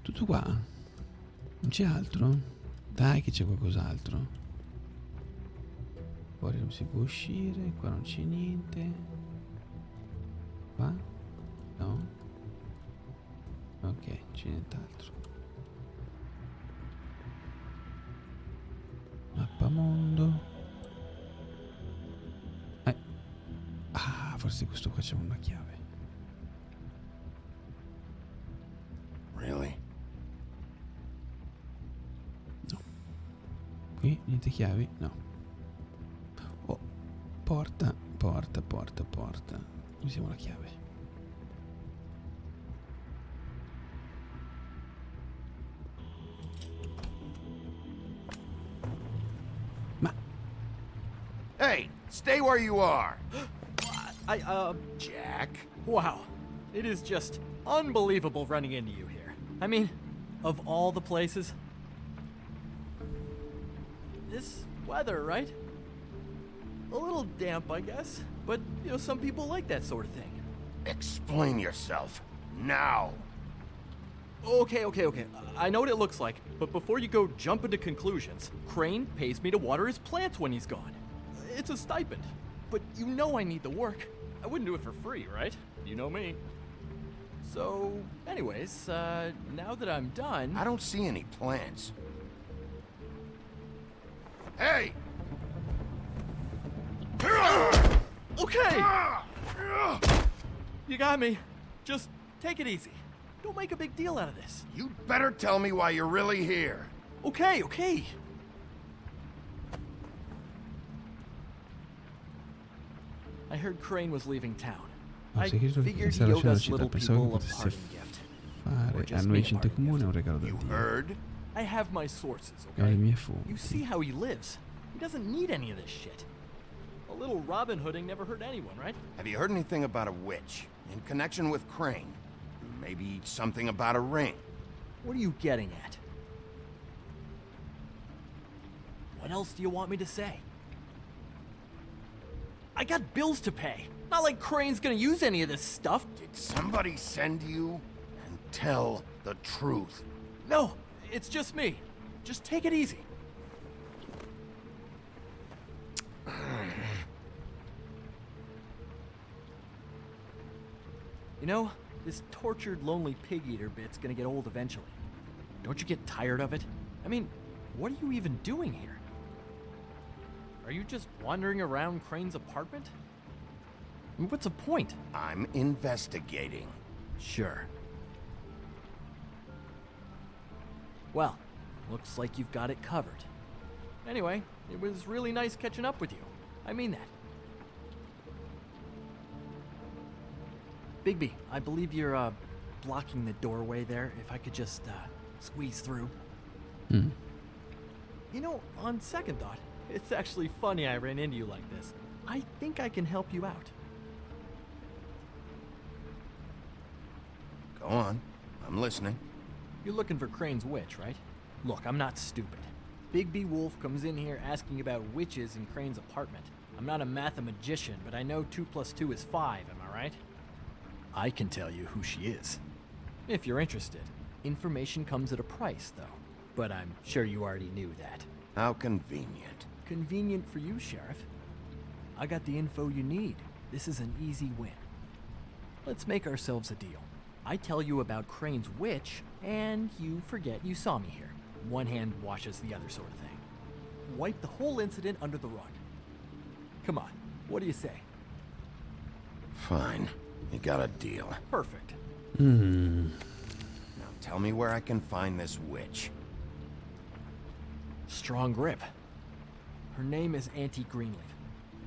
Tutto qua? Non c'è altro? Dai che c'è qualcos'altro. Fuori non si può uscire, qua non c'è niente. Qua? No? Ok, non c'è nient'altro. Mappamondo. Ah, forse questo qua c'è una chiave. Really? Qui niente chiavi? No. Oh, porta. Usiamo la chiave. Ma Hey, stay where you are. Jack. Wow. It is just unbelievable running into you here. I mean, of all the places. This weather, right? A little damp, I guess. But, you know, some people like that sort of thing. Explain yourself. Now. Okay. I know what it looks like, but before you go jumping to conclusions, Craine pays me to water his plants when he's gone. It's a stipend. But you know I need the work. I wouldn't do it for free, right? You know me. So, anyways, now that I'm done... I don't see any plants. Hey! Okay! You got me. Just take it easy. Don't make a big deal out of this. You'd better tell me why you're really here. Okay. I heard Craine was leaving town. I figured he owed us little people a parting gift. A noi gente comune un regalo da You Dio. heard? I have my sources, E ho le okay? mie fonti. You see how he lives. He doesn't need any of this shit. A little Robin Hooding never hurt anyone, right? Have you heard anything about a witch in connection with Craine? Maybe something about a ring. What are you getting at? What else do you want me to say? I got bills to pay. Not like Craine's gonna use any of this stuff. Did somebody send you? And tell the truth. No, it's just me. Just take it easy. You know, this tortured, lonely pig-eater bit's gonna get old eventually. Don't you get tired of it? I mean, what are you even doing here? Are you just wandering around Craine's apartment? I mean, what's the point? I'm investigating. Sure. Well, looks like you've got it covered. Anyway, it was really nice catching up with you. I mean that. Bigby, I believe you're, blocking the doorway there. If I could just, squeeze through. Mm. You know, on second thought, it's actually funny I ran into you like this. I think I can help you out. Go on. I'm listening. You're looking for Craine's witch, right? Look, I'm not stupid. Bigby Wolf comes in here asking about witches in Craine's apartment. I'm not a mathematician, but I know 2 + 2 is 5, am I right? I can tell you who she is. If you're interested. Information comes at a price, though. But I'm sure you already knew that. How convenient. Convenient for you, Sheriff. I got the info you need. This is an easy win. Let's make ourselves a deal. I tell you about Craine's witch, and you forget you saw me here. One hand washes the other sort of thing. Wipe the whole incident under the rug. Come on, what do you say? Fine. You got a deal. Perfect. Now tell me where I can find this witch. Strong grip. Her name is Auntie Greenleaf.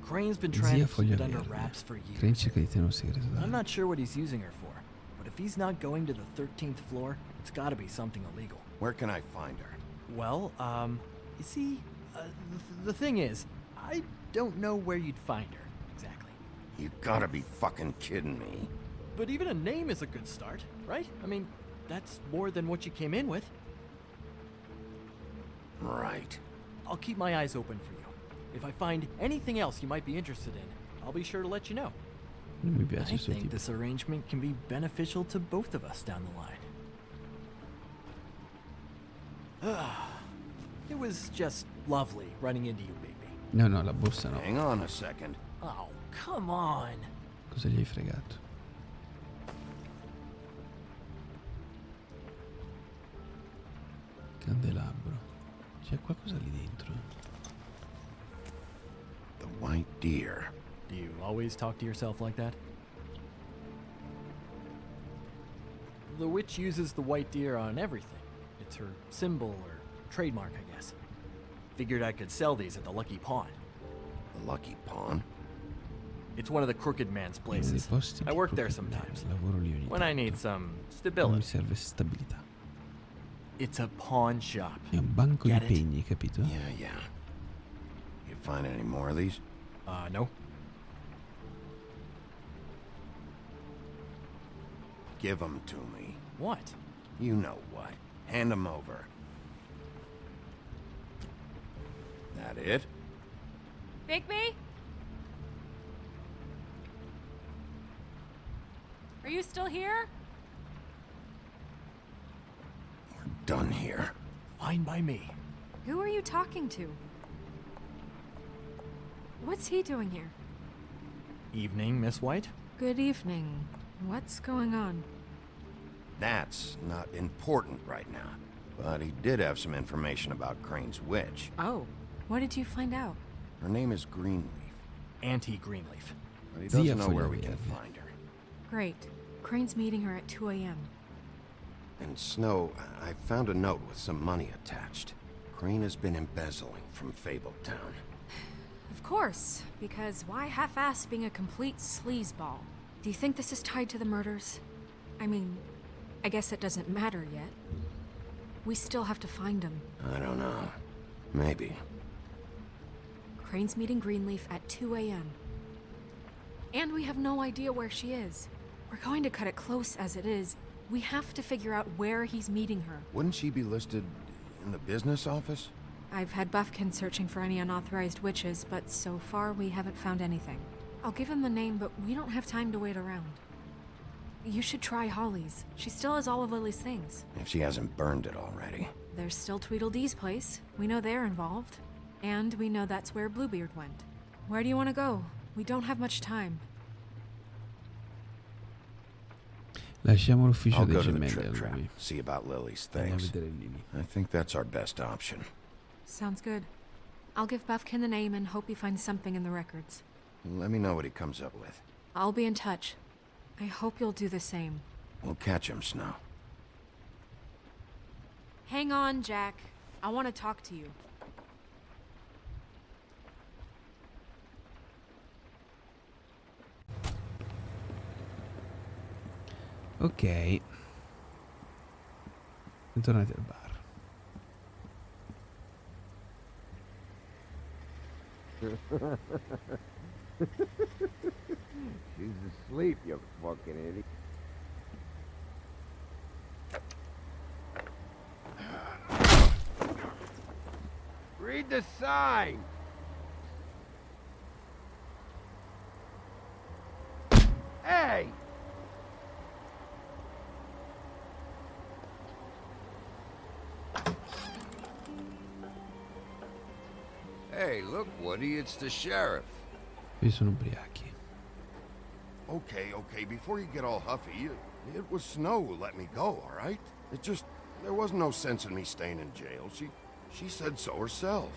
Craine's been trying to keep it under wraps for years. Craine cerca di tenere un segreto da I'm not sure what he's using her for, but if he's not going to the 13th floor, it's gotta be something illegal. Where can I find her? Well, you see, the thing is, I don't know where you'd find her, exactly. You gotta be fucking kidding me. But even a name is a good start, right? I mean, that's more than what you came in with. Right. I'll keep my eyes open for you. If I find anything else you might be interested in, I'll be sure to let you know. Non mi piace I questo think tipo. this arrangement can be beneficial to both of us down the line. It was just lovely running into you, baby. No, no, la borsa no. Hang on a second. Oh, come on. Cosa gli hai fregato? Candelabro. C'è qualcosa lì dentro. The white deer. Do you always talk to yourself like that? The witch uses the white deer on everything. It's her symbol or trademark, I guess. Figured I could sell these at the Lucky Pawn. The Lucky Pawn? It's one of the crooked man's places. I work there sometimes. Lavoro lì ogni When I tanto. need some Mi stability. serve stabilità. It's a pawn shop. È un banco Get di it? pegni, capito? Yeah. You find any more of these? No. Give them to me. What? You know what. Hand them over. That it? Bigby? Are you still here? Done here. Fine by me. Who are you talking to? What's he doing here? Evening, Miss White? Good evening. What's going on? That's not important right now. But he did have some information about Craine's witch. Oh. What did you find out? Her name is Greenleaf. Auntie Greenleaf. But he doesn't know where we can find her. Great. Crane's meeting her at 2 a.m. And Snow, I found a note with some money attached. Craine has been embezzling from Fabletown. Of course, because why half-ass being a complete sleazeball? Do you think this is tied to the murders? I mean, I guess it doesn't matter yet. We still have to find him. I don't know. Maybe. Crane's meeting Greenleaf at 2 a.m. And we have no idea where she is. We're going to cut it close as it is. We have to figure out where he's meeting her. Wouldn't she be listed in the business office? I've had Buffkin searching for any unauthorized witches, but so far we haven't found anything. I'll give him the name, but we don't have time to wait around. You should try Holly's. She still has all of Lily's things. If she hasn't burned it already. There's still Tweedledee's place. We know they're involved. And we know that's where Bluebeard went. Where do you want to go? We don't have much time. Lasciamo l'ufficio I'll dei go to the gemelli trip a trap, lui. see about Lily's Andiamo a things. vedere Lily. I think that's our best option. Sounds good. I'll give Buffkin the name and hope he finds something in the records. Let me know what he comes up with. I'll be in touch. I hope you'll do the same. We'll catch him, Snow. Hang on, Jack. I want to talk to you. Ok. Bentornati al bar. She's asleep, you fucking idiot. Read the sign! Hey! Hey, look, Woody, it's the sheriff. Qui sono ubriachi. Okay, before you get all huffy, it was Snow who let me go, all right? There was no sense in me staying in jail. She said so herself.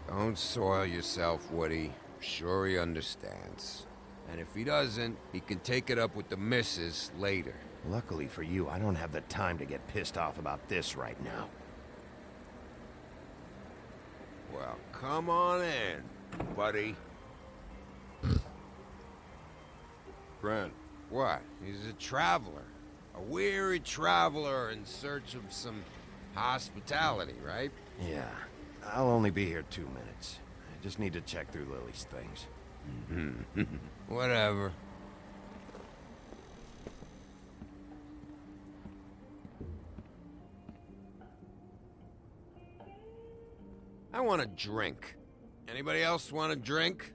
Don't soil yourself, Woody. I'm sure he understands. And if he doesn't, he can take it up with the missus later. Luckily for you, I don't have the time to get pissed off about this right now. Well, come on in, buddy. Craine. What? He's a traveler. A weary traveler in search of some hospitality, right? Yeah. I'll only be here 2 minutes. I just need to check through Lily's things. Whatever. I want a drink. Anybody else want a drink?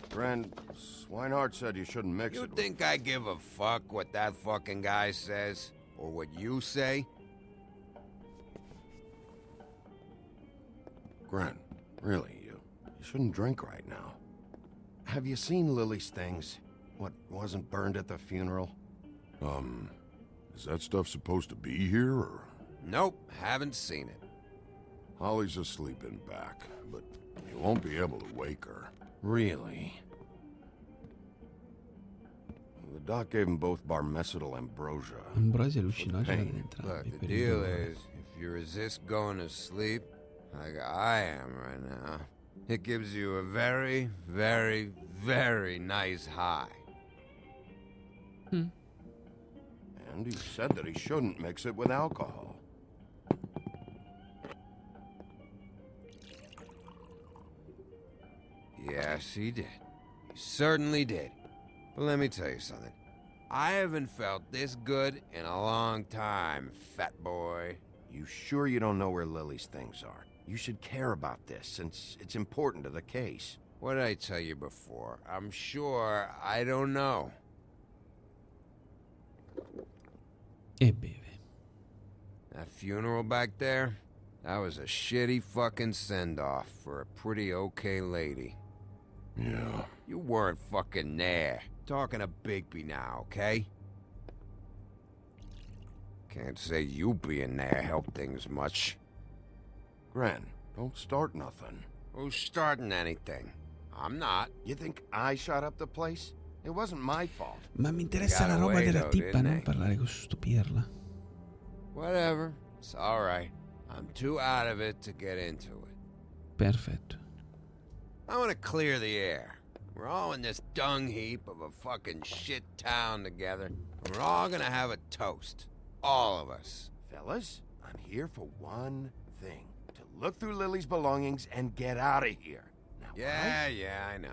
Friend, Swinehart said you shouldn't mix it. You think I give a fuck what that fucking guy says? Or what you say? Craine, really, you shouldn't drink right now. Have you seen Lily's things? What wasn't burned at the funeral? Is that stuff supposed to be here, or? Nope, haven't seen it. Holly's asleep in back, but you won't be able to wake her. Really? The doc gave them both barmecidal ambrosia. Ambrosia allucinogena da entrambi. Look, the deal is, if you resist going to sleep, like I am right now, it gives you a very, very, very nice high. And he said that he shouldn't mix it with alcohol. Yes, he did. He certainly did. But let me tell you something. I haven't felt this good in a long time, fat boy. You sure you don't know where Lily's things are? You should care about this, since it's important to the case. What did I tell you before? I'm sure I don't know. E beve. That funeral back there? That was a shitty fucking send-off for a pretty okay lady. Yeah. You weren't fucking there. Talking to Bigby now, okay? Can't say you being there helped things much. Craine, don't start nothing. Who's starting anything? I'm not. You think I shot up the place? It wasn't my fault. Ma mi interessa la roba della tipa, non parlare con sto pirla. Whatever. It's alright. I'm too out of it to get into it. Perfetto. I want to clear the air. We're all in this dung heap of a fucking shit town together. And we're all gonna have a toast. All of us. Fellas, I'm here for one thing. To look through Lily's belongings and get out of here. Now, Yeah, I know.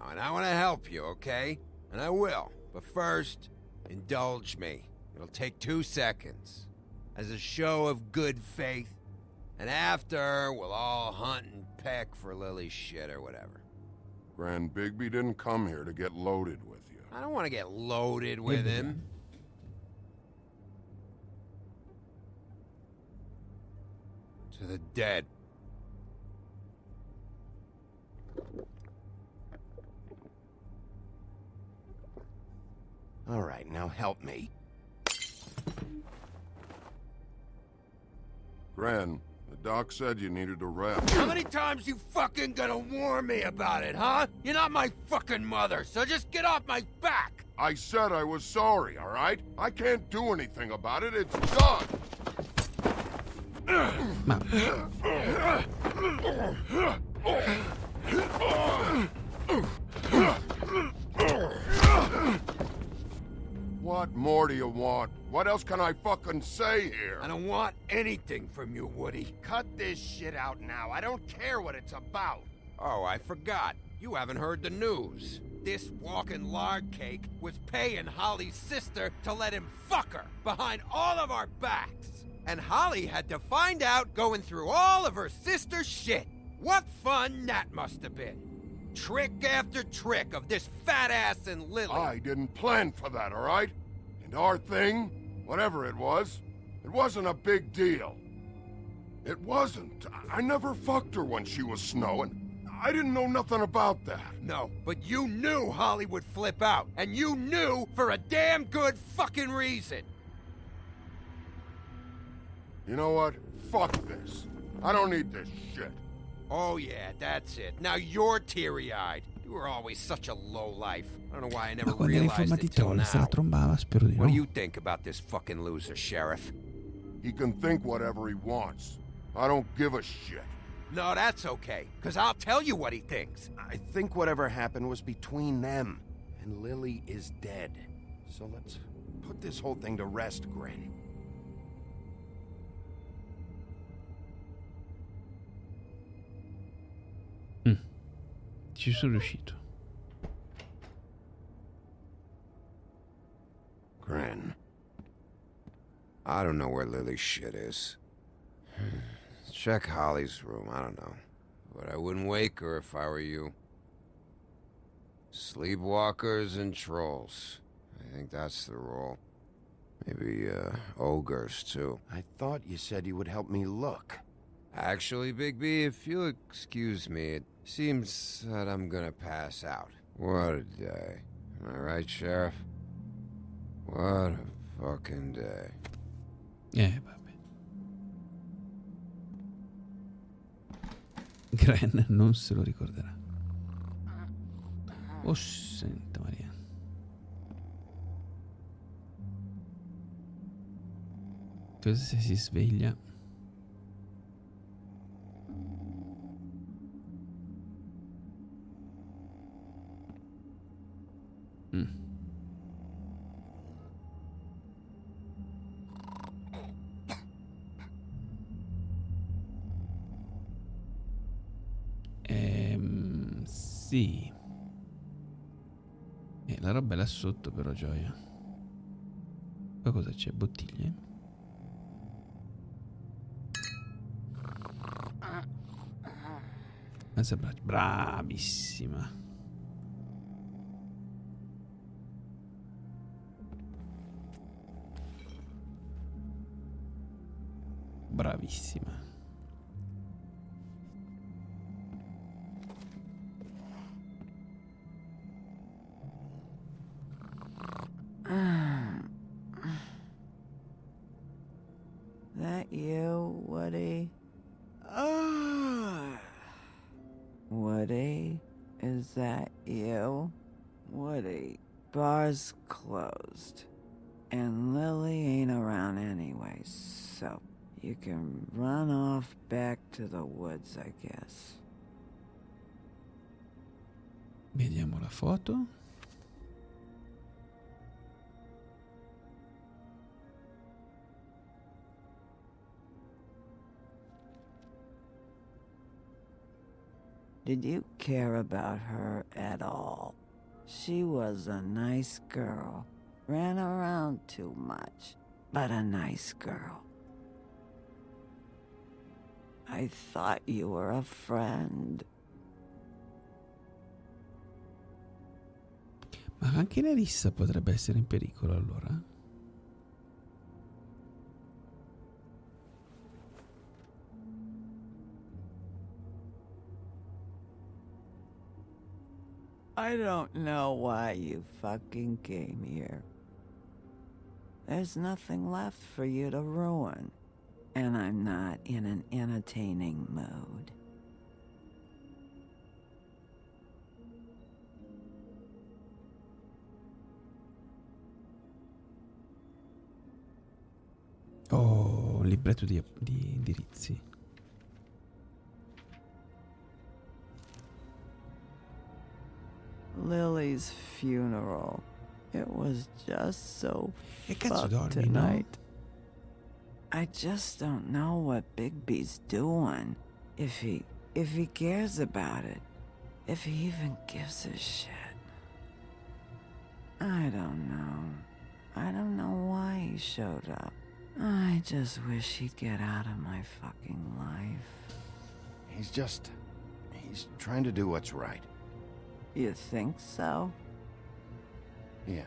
And I want to help you, okay? And I will. But first, indulge me. It'll take 2 seconds. As a show of good faith. And after, we'll all hunt and peck for Lily's shit or whatever. Grand Bigby didn't come here to get loaded with you. I don't want to get loaded with him. To the dead. All right, now help me. Gran, the doc said you needed a rest. How many times you fucking gonna warn me about it, huh? You're not my fucking mother, so just get off my back! I said I was sorry, all right? I can't do anything about it. It's done. What more do you want? What else can I fucking say here? I don't want anything from you, Woody. Cut this shit out now. I don't care what it's about. Oh, I forgot. You haven't heard the news. this walking lard cake was paying Holly's sister to let him fuck her behind all of our backs. And Holly had to find out going through all of her sister's shit. What fun that must have been. Trick after trick of this fat ass and Lily. I didn't plan for that, all right? And our thing, whatever it wasn't a big deal. It wasn't. I never fucked her when she was snowing. I didn't know nothing about that. No, but you knew Holly would flip out, and you knew for a damn good fucking reason. You know what? Fuck this. I don't need this shit. Oh yeah, that's it. Now you're teary-eyed. You were always such a lowlife. I don't know why I never Ma quando era in realized forma di it till troll se la now. trombava, spero di no. What do you think about this fucking loser, Sheriff? He can think whatever he wants. I don't give a shit. No, that's okay, because I'll tell you what he thinks. I think whatever happened was between them, and Lily is dead. So let's put this whole thing to rest, Craine. Ci sono riuscito. Craine. I don't know where Lily's shit is. Check Holly's room, I don't know. But I wouldn't wake her if I were you. Sleepwalkers and trolls. I think that's the rule. Maybe, ogres, too. I thought you said you would help me look. Actually, Big B, if you'll excuse me, it seems that I'm gonna pass out. What a day. Am I right, Sheriff? What a fucking day. Vabbè. Craine non se lo ricorderà. Oh, senta Maria. Cosa se si sveglia? Sì. La roba è là sotto però, gioia. Qua cosa c'è? Bottiglie? Bravissima. Bravissima. That you, Woody? Woody? Is that you? Woody, bar's closed. And Lily ain't around anyway, so you can run off back to the woods, I guess. Vediamo la foto. Did you care about her at all? She was a nice girl. Ran around too much, but a nice girl. I thought you were a friend. Ma anche Nerissa potrebbe essere in pericolo allora? I don't know why you fucking came here. There's nothing left for you to ruin, and I'm not in an entertaining mood. Oh, un libretto di indirizzi. Lily's funeral. It was just so fucked dormi, tonight. I just don't know what Bigby's doing. If he cares about it. If he even gives a shit. I don't know. I don't know why he showed up. I just wish he'd get out of my fucking life. He's trying to do what's right. You think so? Yeah.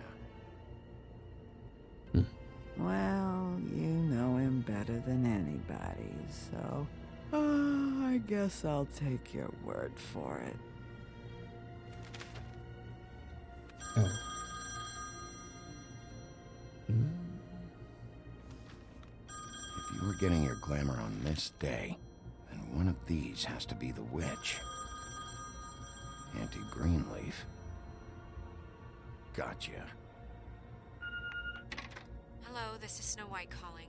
Well, you know him better than anybody, so... I guess I'll take your word for it. If you were getting your glamour on this day, then one of these has to be the witch. Auntie Greenleaf. Gotcha. Hello, this is Snow White calling.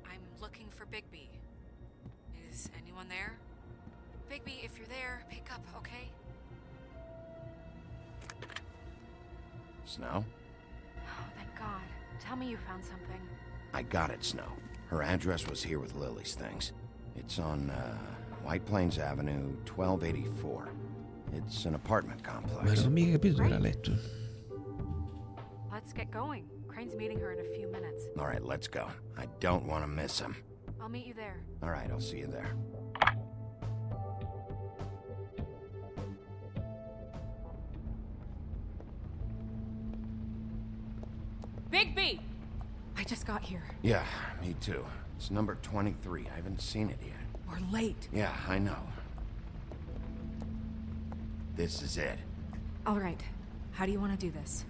I'm looking for Bigby. Is anyone there? Bigby, if you're there, pick up, okay? Snow? Oh, thank God. Tell me you found something. I got it, Snow. Her address was here with Lily's things. It's on, White Plains Avenue, 1284. It's an apartment complex. Ma non mi hai capito dove l'ha letto. Let's get going. Craine's meeting her in a few minutes. All right, let's go. I don't want to miss him. I'll meet you there. All right, I'll see you there. Bigby! I just got here. Yeah, me too. It's number 23. I haven't seen it yet. We're late. Yeah, I know. This is it. All right. How do you want to do this?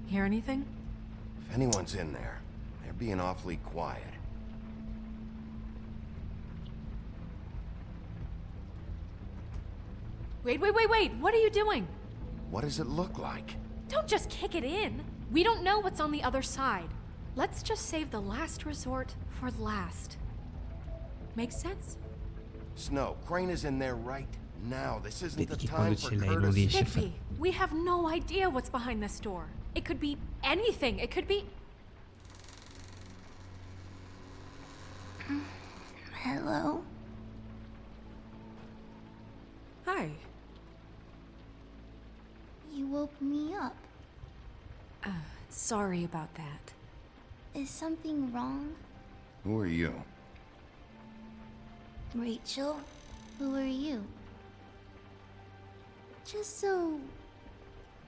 Hear anything? If anyone's in there, they're being awfully quiet. Wait. What are you doing? What does it look like? Don't just kick it in. We don't know what's on the other side. Let's just save the last resort for last. Make sense? Snow, Craine is in there right now. This isn't the Vedi che time quando for c'è lei non courtesy. riesce a fare. Bigby, we have no idea what's behind this door. It could be anything. It could be... Hello? Hi. You woke me up. Sorry about that. Is something wrong? Who are you? Rachel? Who are you? Just so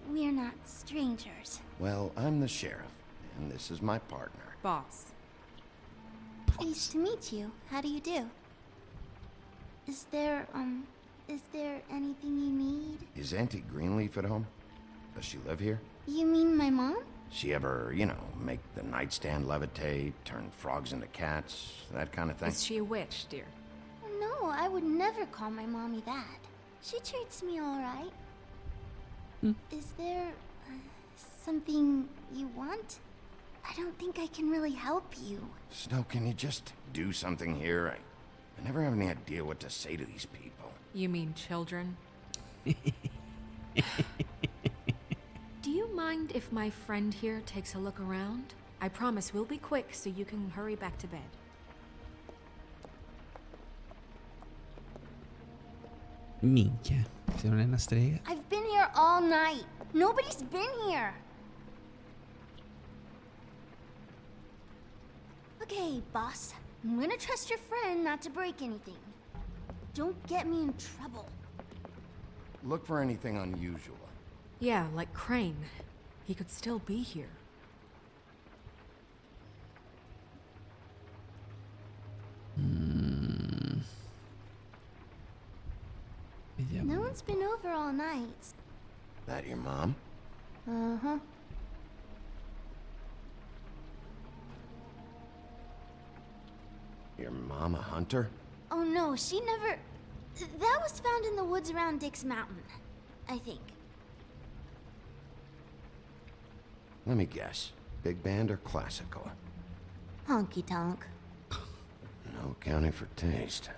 we're not strangers. Well, I'm the sheriff, and this is my partner. Boss. Pleased to meet you. How do you do? Is there anything you need? Is Auntie Greenleaf at home? Does she live here? You mean my mom? She ever, make the nightstand levitate, turn frogs into cats, that kind of thing? Is she a witch, dear? No, I would never call my mommy that. She treats me all right. Is there something you want? I don't think I can really help you. Snow, can you just do something here? I never have any idea what to say to these people. You mean children? Do you mind if my friend here takes a look around? I promise we'll be quick so you can hurry back to bed. Minchia, se non è una strega. I've been here all night. Nobody's been here. Okay, boss. I'm gonna trust your friend not to break anything. Don't get me in trouble. Look for anything unusual. Yeah, like Craine. He could still be here. Vediamo. No one's been over all night. That your mom? Uh-huh. Your mom a hunter? Oh no, she never... That was found in the woods around Dick's Mountain, I think. Let me guess. Big band or classical? Honky tonk. No accounting for taste.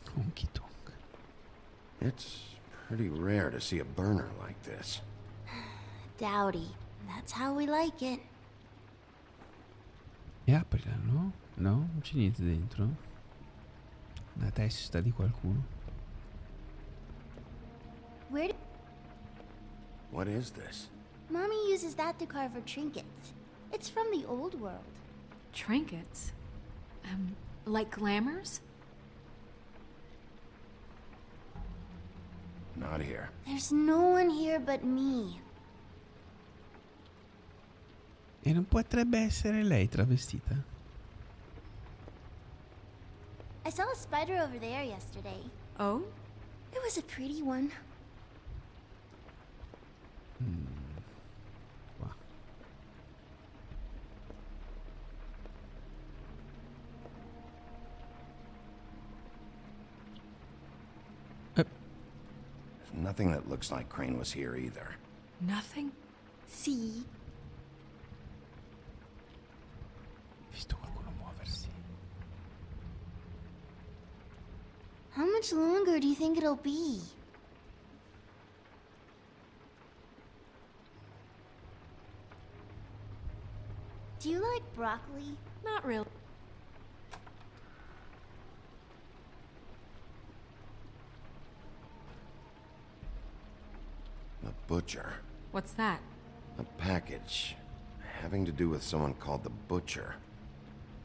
Honky tonk. It's pretty rare to see a burner like this. Dowdy. That's how we like it. E aprila, no? No? Non c'è niente dentro? La testa di qualcuno. What is this? Mommy uses that to carve her trinkets. It's from the old world. Trinkets? Like glamours? Not here. There's no one here but me. E non potrebbe essere lei travestita? I saw a spider over there yesterday. Oh? It was a pretty one. Qua. There's nothing that looks like Craine was here either. Nothing? See? Visto qualcuno muoversi. How much longer do you think it'll be? Do you like broccoli? Not really. The butcher. What's that? A package having to do with someone called the butcher.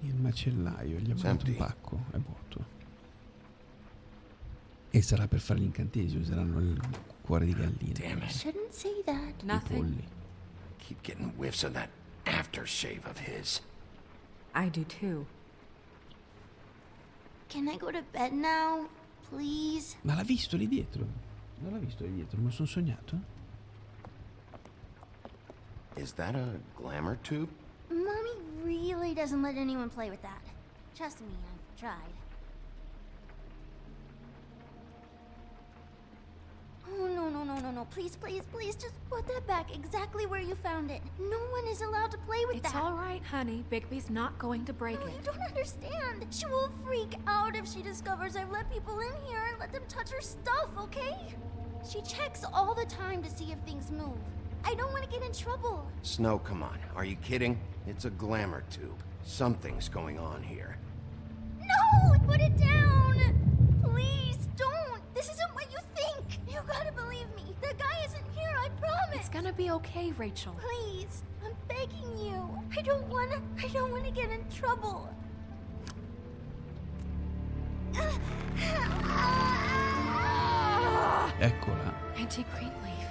Il macellaio gli ha mandato un Senti. pacco, è vuoto. E sarà per fare gli incantesimi, useranno il cuore di gallina. Damn I it. shouldn't say that. I Nothing. polli. Keep getting whiffs of that aftershave of his. I do too. Can I go to bed now? Please? Ma l'ha visto lì dietro? Non l'ha visto lì dietro, me lo sono sognato? Is that a glamour tube? Mommy really doesn't let anyone play with that. Trust me, I've tried. Oh, no. Please, just put that back exactly where you found it. No one is allowed to play with It's that. all right, honey. Bigby's not going to break No, it. you don't understand. She will freak out if she discovers I've let people in here and let them touch her stuff, okay? She checks all the time to see if things move. I don't want to get in trouble. Snow, come on. Are you kidding? It's a glamour tube. Something's going on here. No! Put it down! Please, don't! This isn't what you think! You gotta believe me. The guy isn't here, I promise! It's gonna be okay, Rachel. Please, I'm begging you. I don't wanna get in trouble. Eccola. Auntie Greenleaf.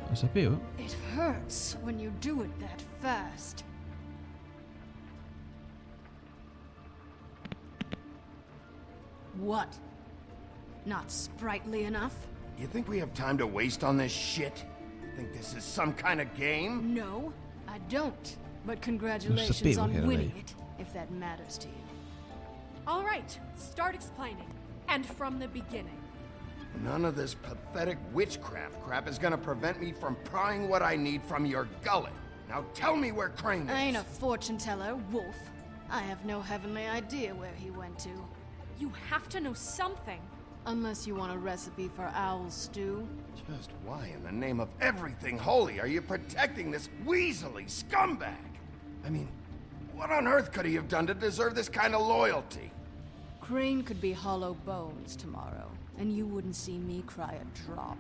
Lo sapevo? It hurts when you do it that fast. What? Not sprightly enough? You think we have time to waste on this shit? Think this is some kind of game? No, I don't. But congratulations sapevo on che era winning lei. it, if that matters to you. All right, start explaining. And from the beginning. None of this pathetic witchcraft crap is gonna prevent me from prying what I need from your gullet. Now tell me where Craine is. I ain't a fortune teller, Wolf. I have no heavenly idea where he went to. You have to know something. Unless you want a recipe for owl stew. Just why in the name of everything holy are you protecting this weaselly scumbag? I mean, what on earth could he have done to deserve this kind of loyalty? Craine could be hollow bones tomorrow, and you wouldn't see me cry a drop.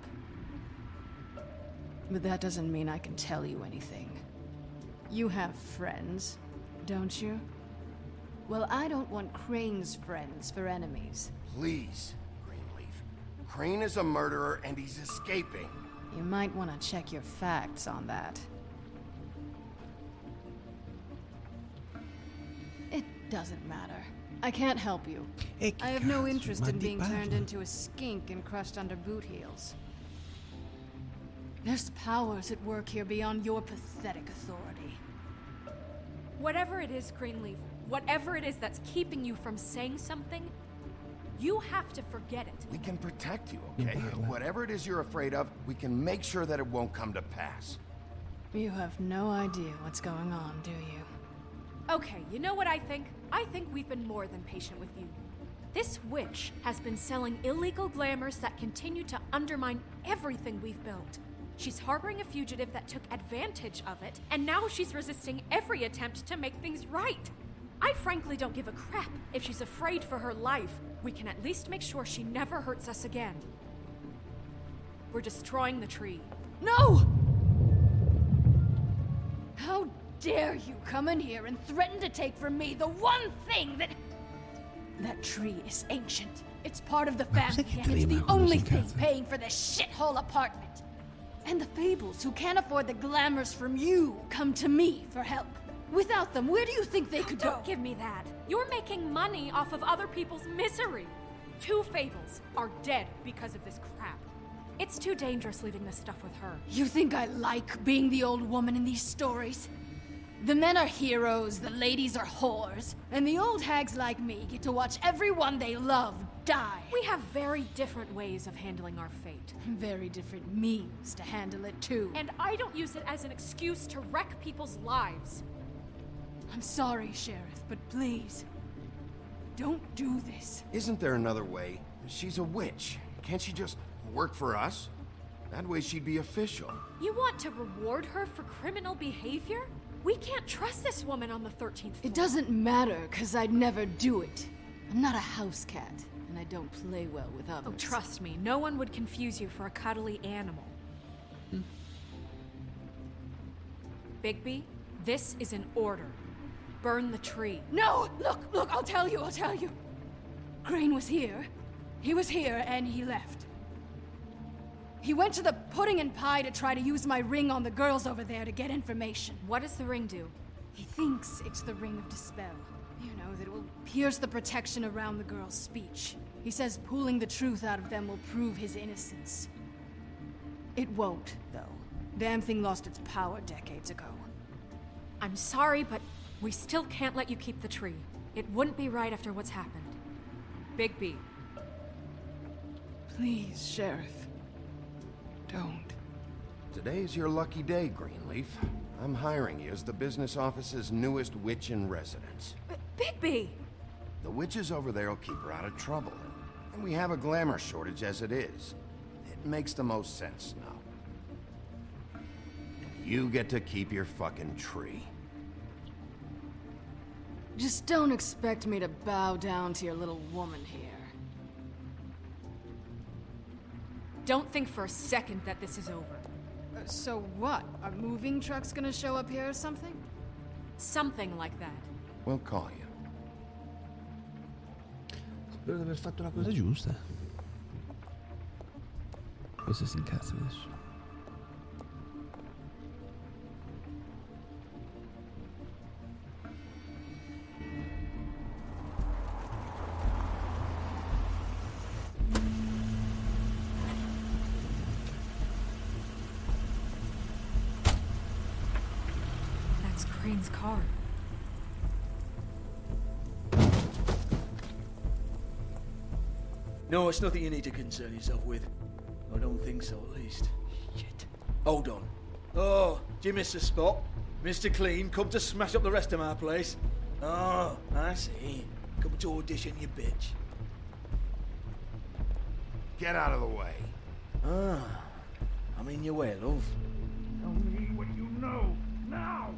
But that doesn't mean I can tell you anything. You have friends, don't you? Well, I don't want Craine's friends for enemies. Please, Greenleaf. Craine is a murderer and he's escaping. You might want to check your facts on that. It doesn't matter. I can't help you. I have no interest in being turned into a skink and crushed under boot heels. There's powers at work here beyond your pathetic authority. Whatever it is, Greenleaf, whatever it is that's keeping you from saying something, you have to forget it. We can protect you, okay? Whatever it is you're afraid of, we can make sure that it won't come to pass. You have no idea what's going on, do you? Okay, you know what I think? I think we've been more than patient with you. This witch has been selling illegal glamours that continue to undermine everything we've built. She's harboring a fugitive that took advantage of it, and now she's resisting every attempt to make things right. I frankly don't give a crap if she's afraid for her life. We can at least make sure she never hurts us again. We're destroying the tree. No! How dare you come in here and threaten to take from me the one thing that... That tree is ancient. It's part of the family, and it's the only thing paying for this shithole apartment. And the fables who can't afford the glamours from you come to me for help. Without them, where do you think they could go? Don't give me that. You're making money off of other people's misery. 2 fables are dead because of this crap. It's too dangerous leaving this stuff with her. You think I like being the old woman in these stories? The men are heroes, the ladies are whores, and the old hags like me get to watch everyone they love die. We have very different ways of handling our fate. Very different means to handle it, too. And I don't use it as an excuse to wreck people's lives. I'm sorry, Sheriff, but please, don't do this. Isn't there another way? She's a witch. Can't she just work for us? That way she'd be official. You want to reward her for criminal behavior? We can't trust this woman on the 13th floor. It doesn't matter, because I'd never do it. I'm not a house cat, and I don't play well with others. Oh, trust me, no one would confuse you for a cuddly animal. Bigby, this is an order. Burn the tree. No! Look, I'll tell you. Craine was here. He was here, and he left. He went to the pudding and pie to try to use my ring on the girls over there to get information. What does the ring do? He thinks it's the ring of dispel. You know, that it will pierce the protection around the girls' speech. He says pulling the truth out of them will prove his innocence. It won't, though. Damn thing lost its power decades ago. I'm sorry, but we still can't let you keep the tree. It wouldn't be right after what's happened. Bigby. Please, Sheriff. Don't. Today's your lucky day, Greenleaf. I'm hiring you as the business office's newest witch in residence. Bigby! The witches over there will keep her out of trouble, and we have a glamour shortage as it is. It makes the most sense now. And you get to keep your fucking tree. Just don't expect me to bow down to your little woman here. Don't think for a second that this is over. So what? Are moving trucks gonna show up here or something? Something like that. We'll call you. Spero di aver fatto la cosa giusta. Questo si incazza adesso. Craine's car. No, it's nothing you need to concern yourself with. I don't think so, at least. Shit. Hold on. Oh, do you miss a spot? Mr. Clean, come to smash up the rest of my place. Oh, I see. Come to audition, you bitch. Get out of the way. Ah, I'm in your way, love. Tell me what you know, now!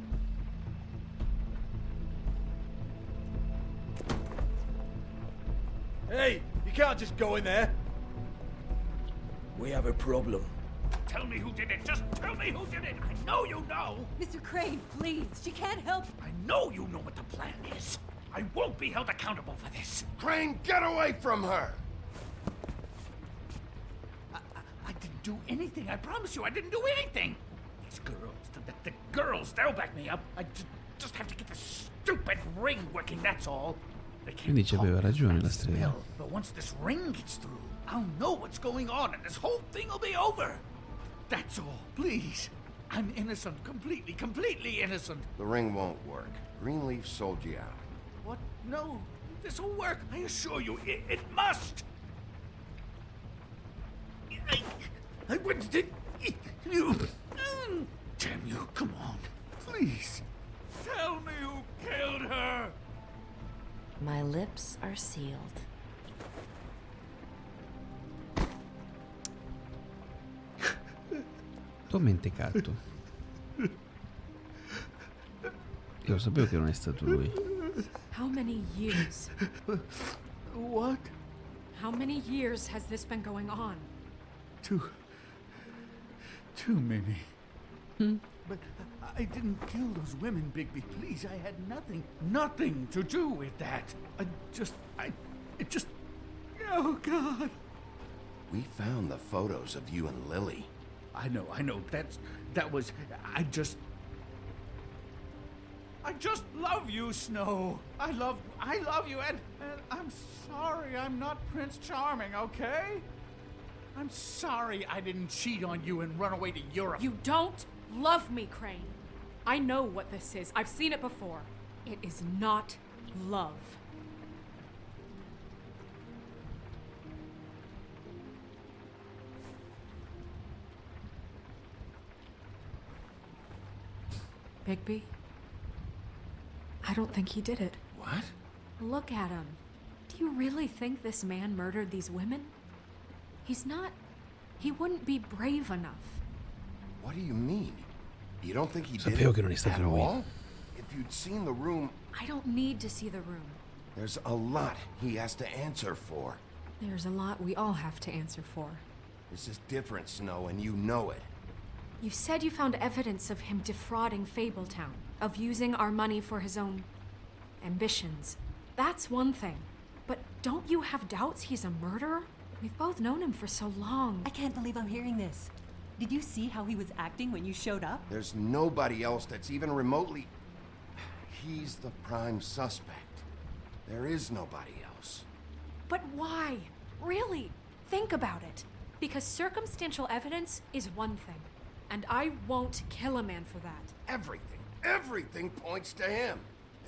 Hey, you can't just go in there. We have a problem. Tell me who did it. Just tell me who did it. I know you know. Mr. Craine, please. She can't help. I know you know what the plan is. I won't be held accountable for this. Craine, get away from her! I didn't do anything. I promise you, I didn't do anything. These girls, the girls, they'll back me up. I just have to get the stupid ring working, that's all. Quindi ci aveva ragione la strega. But once this ring gets through, I'll know what's going on and this whole thing will be over. That's all, please. I'm innocent, completely innocent. The ring won't work. Greenleaf sold you out. What? No, this will work. I assure you, it must. I wouldn't. You. Damn you! Come on, please. Tell me who killed her. My lips are sealed. T'ho mentecato. Io lo sapevo che non è stato lui. How many years? What? How many years has this been going on? Too many. But I didn't kill those women, Bigby. Please, I had nothing to do with that. Oh, God. We found the photos of you and Lily. I know. I just love you, Snow. I love you, and I'm sorry I'm not Prince Charming, okay? I'm sorry I didn't cheat on you and run away to Europe. You don't love me, Craine. I know what this is. I've seen it before. It is not love. Bigby? I don't think he did it. What? Look at him. Do you really think this man murdered these women? He wouldn't be brave enough. What do you mean? You don't think he did Sapevo che non è it stato at lui. all? If you'd seen the room... I don't need to see the room. There's a lot he has to answer for. There's a lot we all have to answer for. This is different, Snow, and you know it. You said you found evidence of him defrauding Fabletown, of using our money for his own ambitions. That's one thing. But don't you have doubts he's a murderer? We've both known him for so long. I can't believe I'm hearing this. Did you see how he was acting when you showed up? There's nobody else that's even remotely... He's the prime suspect. There is nobody else. But why? Really? Think about it. Because circumstantial evidence is one thing. And I won't kill a man for that. Everything points to him.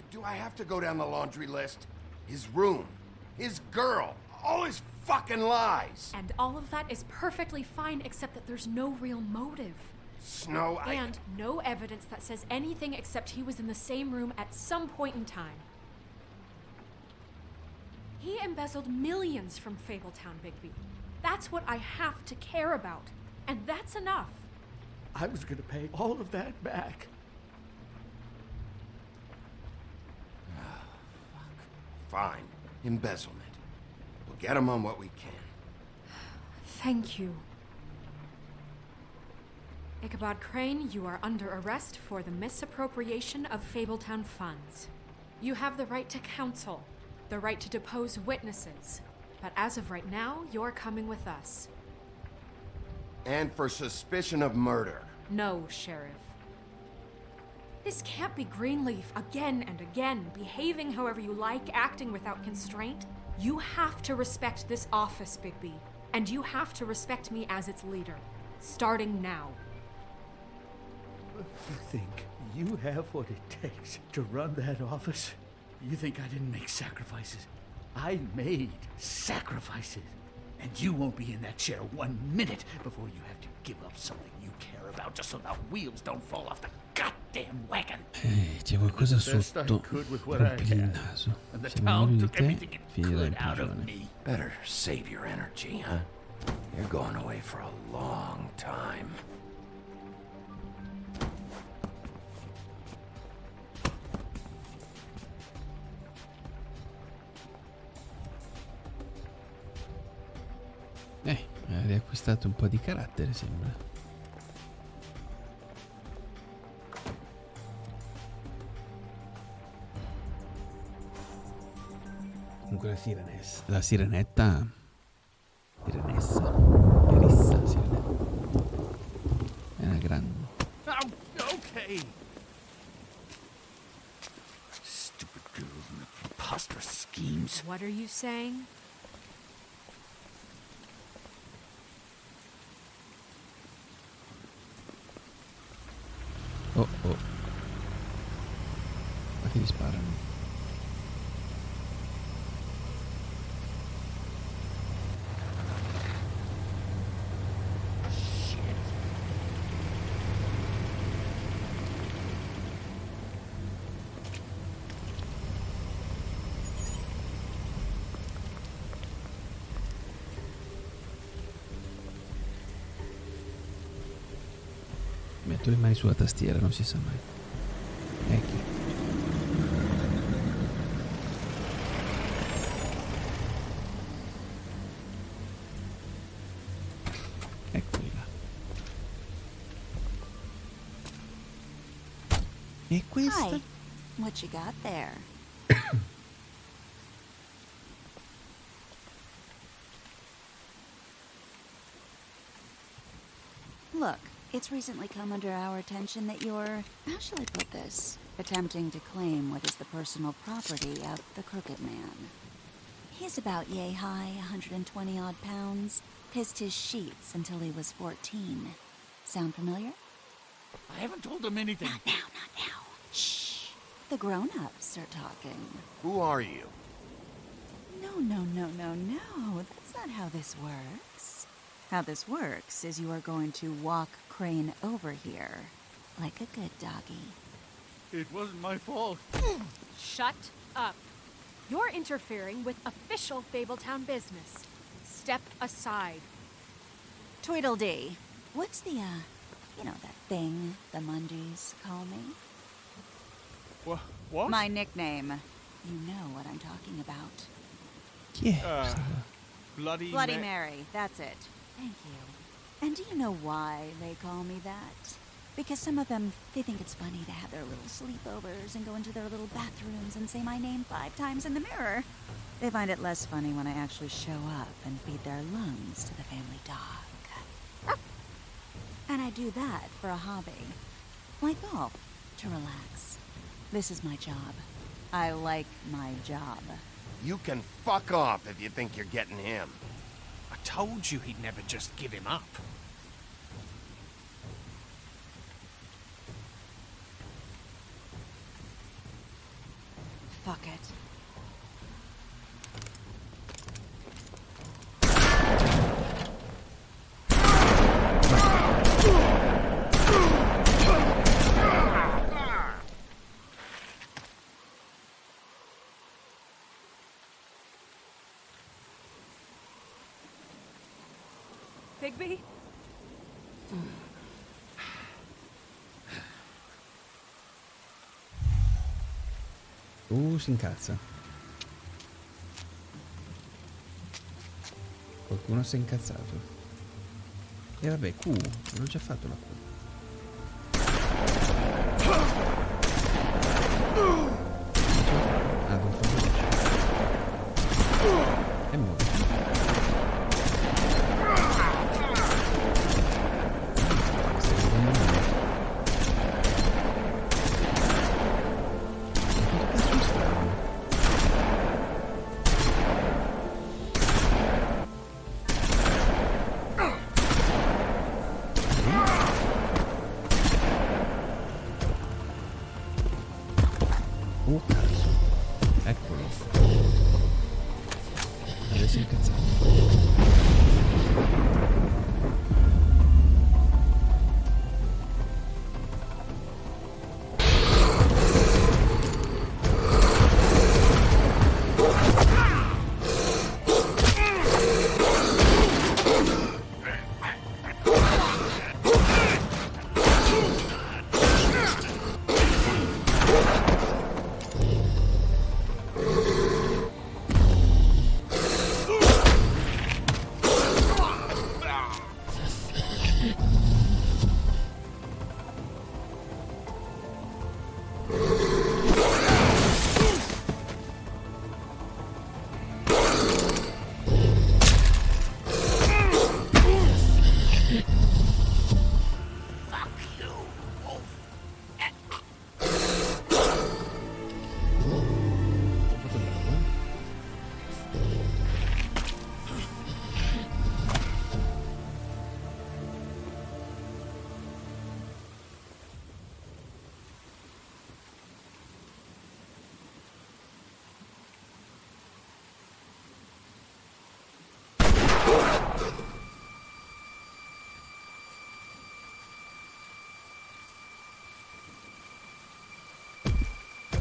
Do I have to go down the laundry list? His room, his girl, all his fucking lies. And all of that is perfectly fine, except that there's no real motive. Snow, And no evidence that says anything except he was in the same room at some point in time. He embezzled millions from Fabletown, Bigby. That's what I have to care about. And that's enough. I was gonna pay all of that back. Fine. Embezzlement. We'll get him on what we can. Thank you. Ichabod Craine, you are under arrest for the misappropriation of Fabletown funds. You have the right to counsel, the right to depose witnesses, but as of right now, you're coming with us. And for suspicion of murder. No, Sheriff. This can't be Greenleaf again and again, behaving however you like, acting without constraint. You have to respect this office, Bigby, and you have to respect me as its leader, starting now. You think you have what it takes to run that office? You think I didn't make sacrifices? I made sacrifices. And you won't be in that chair 1 minute before you have to give up something you care about just so the wheels don't fall off the goddamn wagon. C'è qualcosa sotto. Rompigli il naso. Siamo venite, figlia del padrone. Better save your energy, huh? You're going away for a long time. Ha riacquistato un po' di carattere, sembra. Comunque la sirenetta... Sirenessa, sirenetta. È una grande... Oh, okay. Stupid girls and their preposterous schemes. What are you saying? Oh. Ma che gli sparano? Le mani sulla tastiera, non si sa mai. Ecco. E questa? Hi. What you got there? Look, it's recently come under our attention that you're, how shall I put this, attempting to claim what is the personal property of the Crooked Man. He's about yay high, 120 odd pounds, pissed his sheets until he was 14. Sound familiar? I haven't told him anything. Not now. Shh. The grown-ups are talking. Who are you? No. That's not how this works. How this works is you are going to walk Craine over here, like a good doggy. It wasn't my fault. Shut up. You're interfering with official Fabletown business. Step aside. Tweedledee. What's the, that thing the Mundies call me? What? My nickname. You know what I'm talking about. Yeah. Bloody Mary. That's it. Thank you. And do you know why they call me that? Because some of them, they think it's funny to have their little sleepovers and go into their little bathrooms and say my name 5 times in the mirror. They find it less funny when I actually show up and feed their lungs to the family dog. And I do that for a hobby. Like golf, to relax. This is my job. I like my job. You can fuck off if you think you're getting him. I told you he'd never just give him up. Fuck it. Bigby? Si incazza. Qualcuno si è incazzato. E vabbè, Q, l'ho già fatto la Q. Ah, devo fare veloce. E muovo. Cazzo. Eccolo. Adesso è incazzato.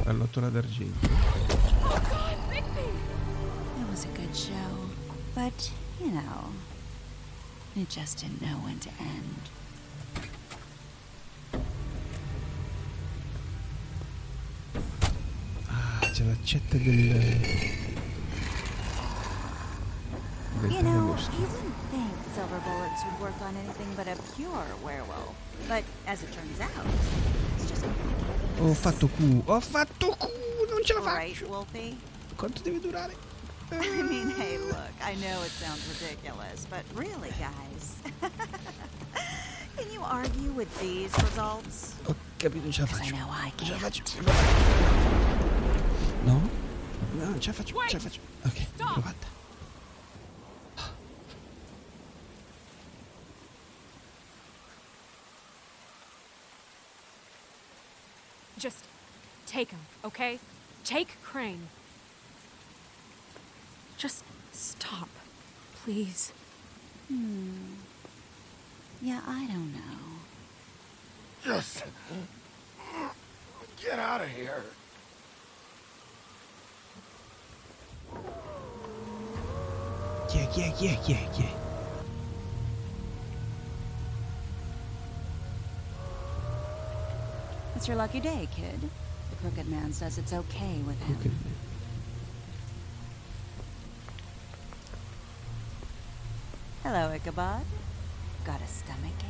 Pallottola d'argento. Oh God, Bigby! It was a good show, but, it just didn't know when to end. Ah, c'è l'accetta del... You wouldn't think silver bullets would work on anything but a pure werewolf. But as it turns out, it's just complicated. Ho fatto Q, non ce la Right, faccio. Wolfie? Quanto deve durare? I mean, hey, look, I know it sounds ridiculous, but really, guys, can you argue with these results? Ho capito, non ce la 'Cause I faccio. know I Non ce la faccio. can't. No? No, non ce la faccio, non ce la faccio. Ok, l'ho fatta. Just take him, okay? Take Craine. Just stop, please. Yeah, I don't know. Just get out of here. Yeah. It's your lucky day, kid. The Crooked Man says it's okay with him. Okay. Hello, Ichabod. Got a stomachache?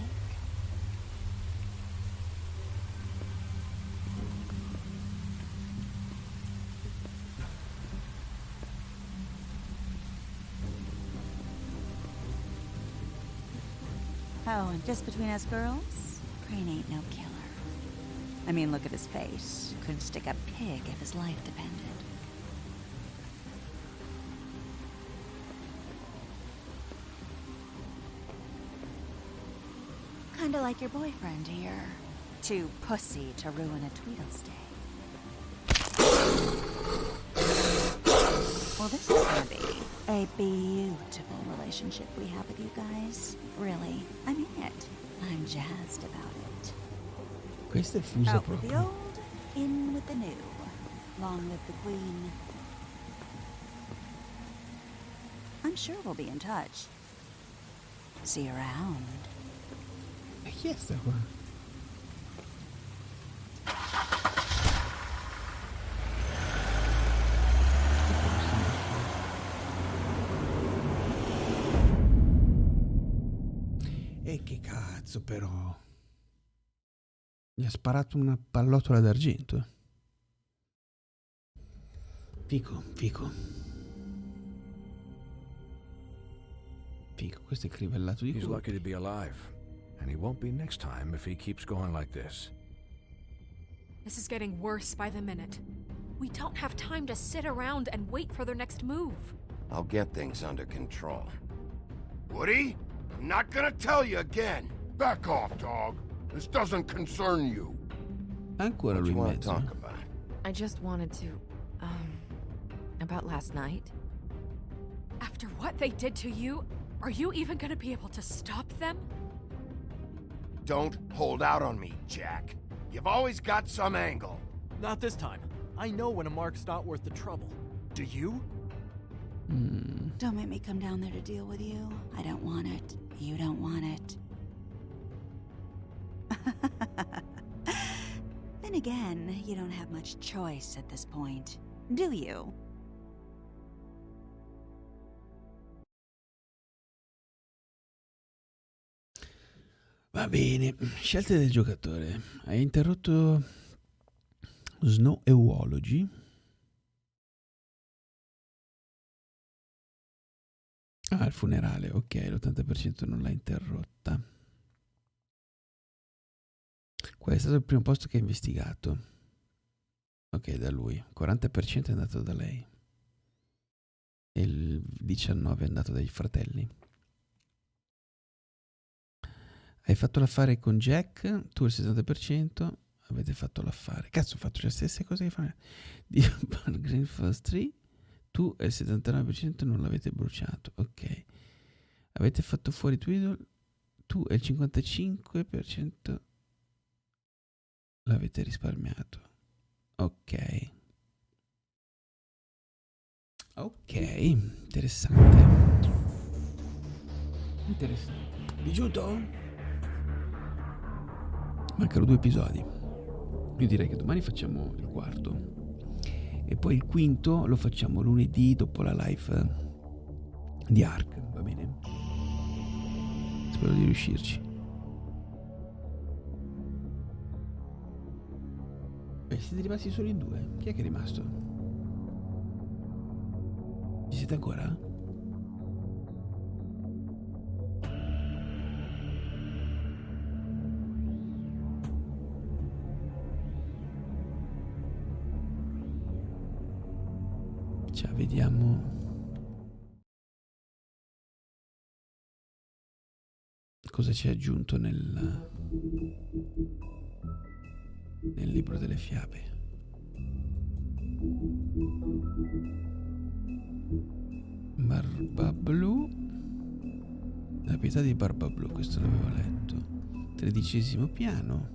Oh, and just between us girls, Craine ain't no killer. I mean, look at his face. Couldn't stick a pig if his life depended. Kinda like your boyfriend here. Too pussy to ruin a Tweedlestay. Well, this is gonna be a beautiful relationship we have with you guys. Really, I mean it. I'm jazzed about it. Questa è fusa Out with the proprio. old, in with the new. Long live the Queen. I'm sure we'll be in touch. See you around. Ma chi è sta qua? E che cazzo però. Gli ha sparato una pallottola d'argento. Fico. Fico, questo è crivellato di He's colpi. lucky to be alive, and he won't be next time if he keeps going like this. This is getting worse by the minute. We don't have time to sit around and wait for their next move. I'll get things under control. Woody, I'm not gonna tell you again. Back off, dog. This doesn't concern you. Ancora lui in What mezzo. talk about? I just wanted to, about last night. After what they did to you, are you even gonna be able to stop them? Don't hold out on me, Jack. You've always got some angle. Not this time. I know when a mark's not worth the trouble. Do you? Don't make me come down there to deal with you. I don't want it. You don't want it. Then again, you don't have much choice at this point, do you? Va bene, scelte del giocatore. Hai interrotto Snow Euology. Ah, il funerale, ok, l'80% non l'ha interrotta. Qual è stato il primo posto che ha investigato? Ok, da lui. 40% è andato da lei. E il 19% è andato dai fratelli. Hai fatto l'affare con Jack, tu il 60%, avete fatto l'affare. Cazzo, ho fatto le stesse cose che fa di Green First Tree, tu e il 79% non l'avete bruciato, ok. Avete fatto fuori Tweedle, tu e il 55% l'avete risparmiato, ok. Ok, interessante. Interessante. Piaciuto? Mancano 2 episodi. Io direi che domani facciamo il quarto e poi il quinto lo facciamo lunedì dopo la live di Ark, va bene? Spero di riuscirci. Beh, siete rimasti solo in due? Chi è che è rimasto? Ci siete ancora? Cioè, vediamo cosa ci è aggiunto nel libro delle fiabe. Barba blu, la pietà di Barba blu, questo l'avevo letto. 13° piano,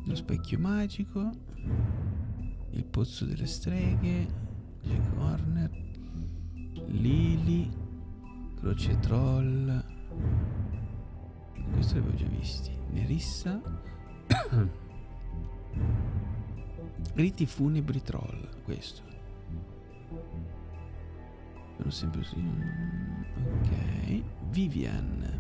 lo specchio magico, il pozzo delle streghe, Jack Horner, Lily, croce troll, questo l'avevo già visti. Nerissa, riti funebri troll, questo sono sempre così. Ok, Vivian,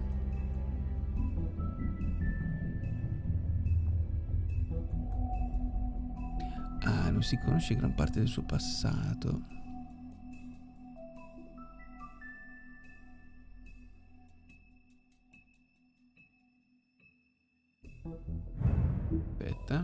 non si conosce gran parte del suo passato. Aspetta.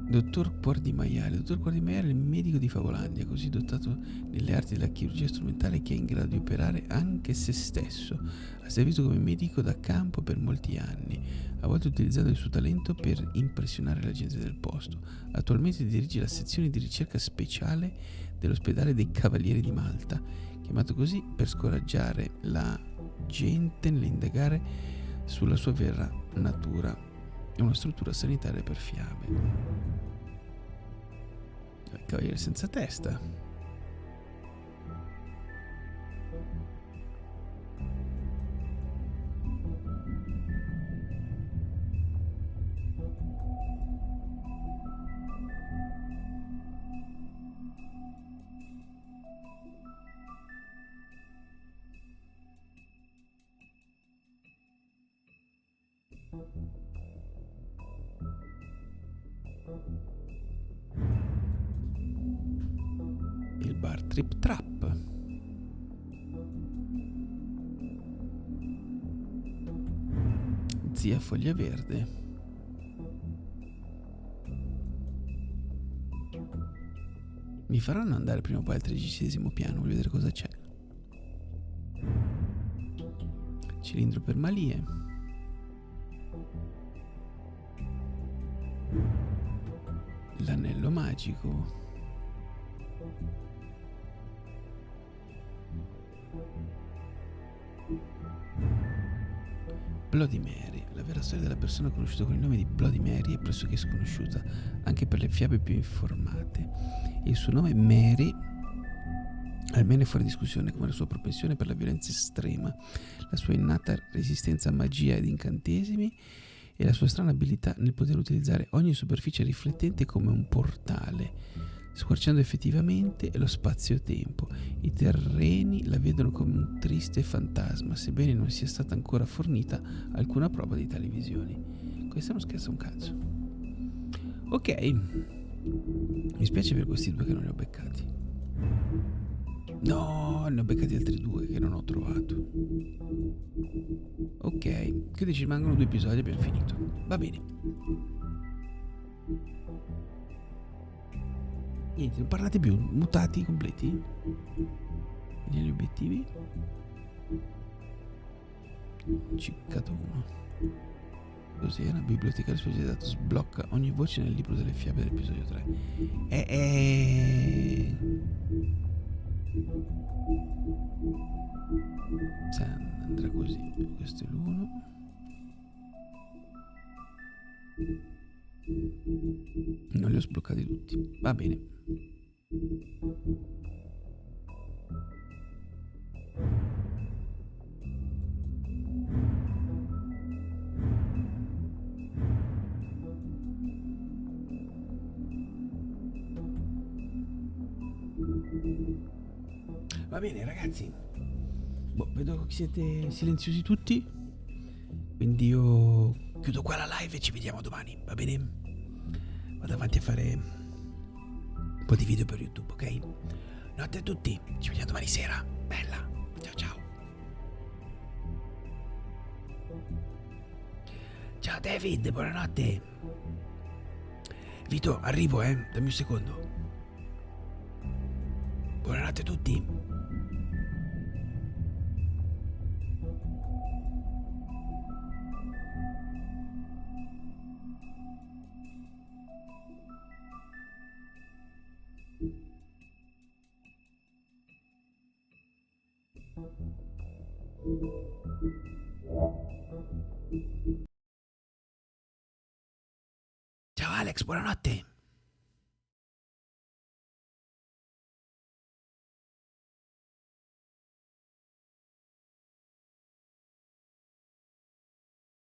Dottor Cuor di Maiale. Dottor Cuor di Maiale è il medico di Favolandia, così dotato nelle arti della chirurgia strumentale che è in grado di operare anche se stesso. Ha servito come medico da campo per molti anni, a volte utilizzando il suo talento per impressionare la gente del posto. Attualmente dirige la sezione di ricerca speciale dell'ospedale dei Cavalieri di Malta, chiamato così per scoraggiare la gente nell'indagare sulla sua vera natura. È una struttura sanitaria per fiabe. Cavaliere senza testa. Il bar Trip Trap. Zia Foglia Verde. Mi faranno andare prima o poi al 13° piano, voglio vedere cosa c'è. Cilindro per malie. L'anello magico. Bloody Mary. La vera storia della persona conosciuta con il nome di Bloody Mary è pressoché sconosciuta anche per le fiabe più informate. Il suo nome Mary almeno è fuori discussione, come la sua propensione per la violenza estrema, la sua innata resistenza a magia ed incantesimi e la sua strana abilità nel poter utilizzare ogni superficie riflettente come un portale, squarciando effettivamente lo spazio-tempo. I terreni la vedono come un triste fantasma, sebbene non sia stata ancora fornita alcuna prova di tali visioni. Questo non scherza un cazzo. Ok, mi spiace per questi due che non ne ho beccati. No, ne ho beccati altri due che non ho trovato. Ok, quindi ci rimangono 2 episodi e abbiamo finito. Va bene. Niente, non parlate più. Mutati completi? Gli obiettivi? Ciccato 1. Cos'era? Bibliotecario specializzato sblocca ogni voce nel libro delle fiabe dell'episodio 3. Andrà così. Questo è l'1. Non li ho sbloccati tutti. Va bene. Va bene ragazzi, vedo che siete silenziosi tutti, quindi io chiudo qua la live e ci vediamo domani, va bene? Vado avanti a fare un po' di video per YouTube, ok? Notte a tutti, ci vediamo domani sera. Bella, ciao ciao. Ciao David, buonanotte. Vito, arrivo, dammi un secondo. Buonanotte a tutti. Ciao Alex, buonanotte.